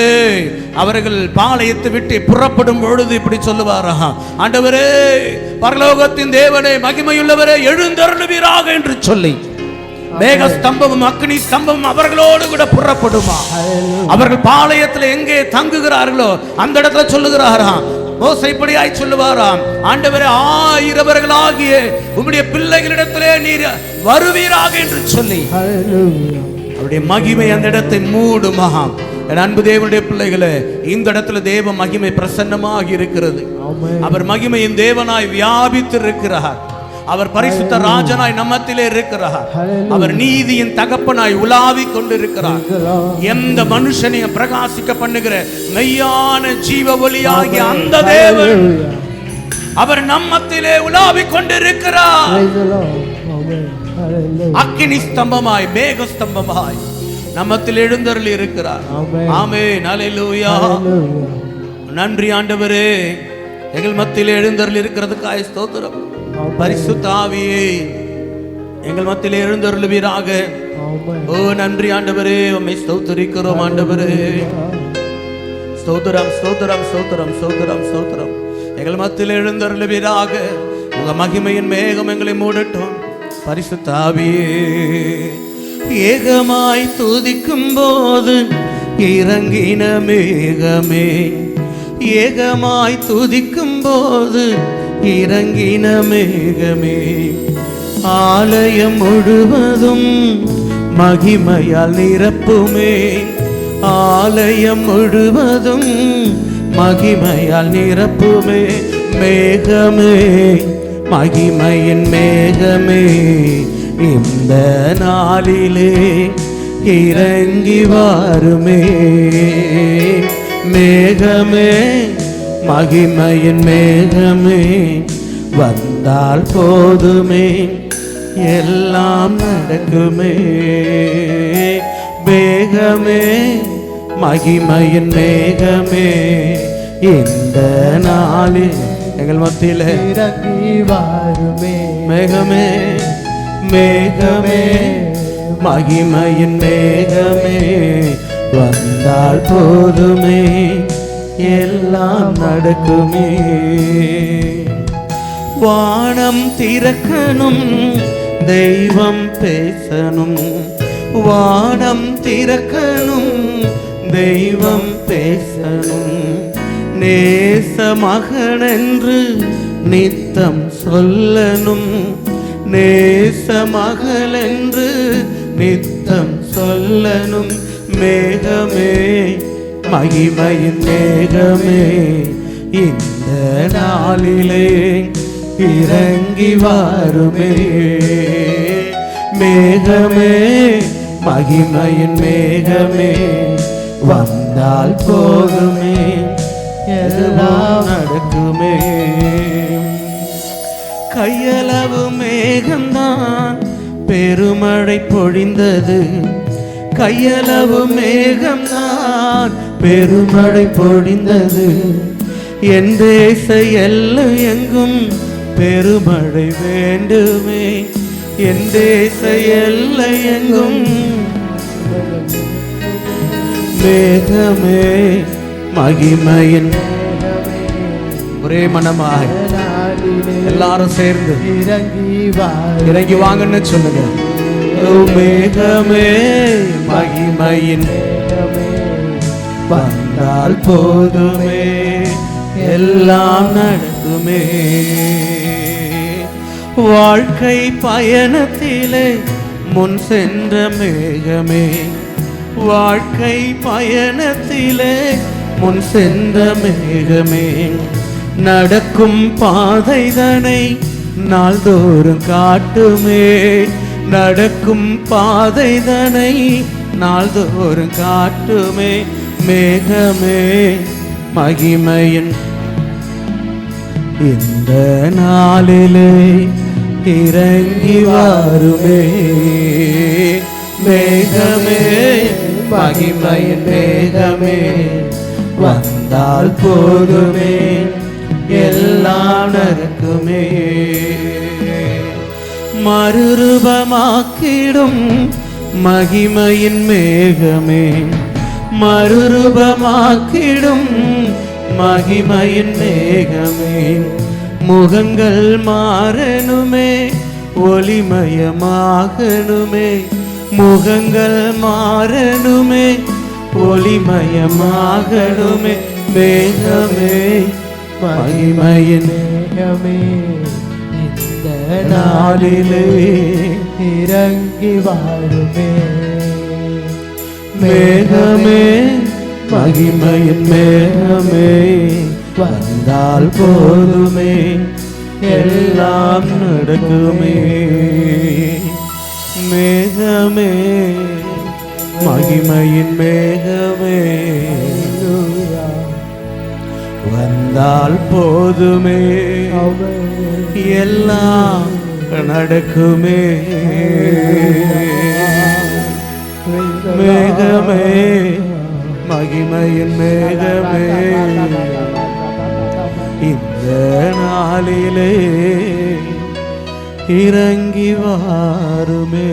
அவர்கள் பாளையத்தை விட்டு புறப்படும் பொழுது இப்படி சொல்லுவாராம், ஆண்டவரே பரலோகத்தின் தேவனே மகிமையுள்ளவரே எழுந்தருளுவீராக என்று சொல்லி மேக ஸ்தம்பமும் அக்னி ஸ்தம்பமும் அவர்களோடு கூட புறப்படுமா. அவர்கள் பாளையத்தில் எங்கே தங்குகிறார்களோ அந்த இடத்துல சொல்லுகிறாராம், மோசே இப்படியாய் சொல்லுவாராம், ஆண்டவரே ஆயிரவர்களாகிய உம்முடைய பிள்ளைகளிடத்திலே நீர் வருவீராக என்று சொல்லி அவருடைய மகிமை அந்த இடத்தை மூடுமா. என் அன்பு தேவனுடைய பிள்ளைகளே, இந்த இடத்துல தேவ மகிமை பிரசன்னமாக இருக்கிறது. அவர் மகிமையின் தேவனாய் வியாபித்து இருக்கிறார். அவர் பரிசுத்த ராஜனாய் நம்மத்திலே இருக்கிறார். அவர் நீதியின் தகப்பனாய் உலாவி கொண்டிருக்கிறார். எந்த மனுஷனையும் பிரகாசிக்க பண்ணுகிற மெய்யான ஜீவ ஒளியாகிய அந்த தேவன் அவர் நம்மத்திலே உலாவி கொண்டிருக்கிறார். அக்கினி ஸ்தம்பமாய் மேக ஸ்தம்பமாய் நம்மத்தில் எழுந்தருளி இருக்கிறார். ஆமென், அல்லேலூயா. நன்றி ஆண்டவரே, எங்கள் மத்தியில் எழுந்தருளி இருக்கிறதுக்காய் ஸ்தோத்திரம். பரிசுத்த ஆவியே எங்கள் மத்தியில் எழுந்தருளுவீராக. ஓ நன்றி ஆண்டவரே, உம்மை ஸ்தோத்திரிக்கிறோம் ஆண்டவரே. ஸ்தோத்திரம் ஸ்தோத்திரம் ஸ்தோத்திரம் ஸ்தோத்திரம் ஸ்தோத்திரம். எங்கள் மத்தியில் எழுந்தருளுவீராக. உங்க மகிமையின் மேகம் எங்களை மூடட்டும். பரிசுத்த ஆவியே ஏகமாய் துதிக்கும் போது இறங்கின மேகமே, ஏகமாய் துதிக்கும் போது இறங்கின மேகமே, ஆலயம் முழுவதும் மகிமையால் நிரப்புமே, ஆலயம் முழுவதும் மகிமையால் நிரப்புமே. மேகமே, மகிமையின் மேகமே, இந்த நாளிலே இறங்கி வாருமே. மேகமே, மகிமையின் மேகமே, வந்தால் போதுமே, எல்லாம் நடக்குமே. மேகமே, மகிமையின் மேகமே, இந்த நாளில் எங்கள் மத்தியில இறங்கி வாருமே. மேகமே, மேகமே, மகிமையின் மேகமே, வந்தால் போதுமே, எல்லாம் நடக்குமே. வானம் திறக்கணும், தெய்வம் பேசணும். வானம் திறக்கணும், தெய்வம் பேசணும். நேச மகனென்று நித்தம் சொல்லணும். நேச மகளென்று நித்தம் சொல்லணும். மேகமே, மகிமையின் மேகமே, இந்த நாளிலே இறங்கி வாருமே. மேகமே, மகிமையின் மேகமே, வந்தால் போதுமே, எல்லாம் நடக்குமே. கையளவு மேகம்தான் பெருமழை பொழிந்தது. கையளவு மேகம்தான் பெருமழை பொழிந்தது. என் தேச எல்லை எங்கும் பெருமழை வேண்டுமே. என் தேச எல்லை எங்கும் மேகமே, மகிமையின் ஒரே மனமாய் எல்லாரும் சேர்ந்து இறங்கி வாங்கன்னு சொல்லுங்க. மேகமே, மகிமையின் வந்தால் போதுமே, எல்லாம் நடக்குமே. வாழ்க்கை பயணத்திலே முன் சென்ற மேகமே, வாழ்க்கை பயணத்திலே முன் சென்ற மேகமே, நடக்கும் பாதைதனை நாள்தோறும் காட்டுமே. நடக்கும் பாதைதனை நாள்தோறும் காட்டுமே. மேகமே, மகிமையின் இந்த நாளிலே இறங்கி வாருமே. மேகமே, மகிமையின் மேகமே, வந்தால் போதுமே, எல்லாம் நடக்குமே. மறுரூபமாக்கிடும் மகிமையின் மேகமே, மறுரூபமாக்கிடும் மகிமையின் மேகமே, முகங்கள் மாறணுமே, ஒளிமயமாகணுமே. முகங்கள் மாறணுமே, ஒளிமயமாகணுமே. மேகமே, மகிமையின் மேகமே, இந்த நாளிலே இறங்கி வாருமே. மேகமே, மகிமையின் மேகமே, வந்தால் போதுமே, எல்லாம் நடக்குமே. மேகமே, மகிமையின் மேகமே, வந்தால் போதுமே, எல்லாம் நடக்குமே. மேகமே, மகிமையின் மேகமே, இந்த நாளிலே இறங்கி வாருமே.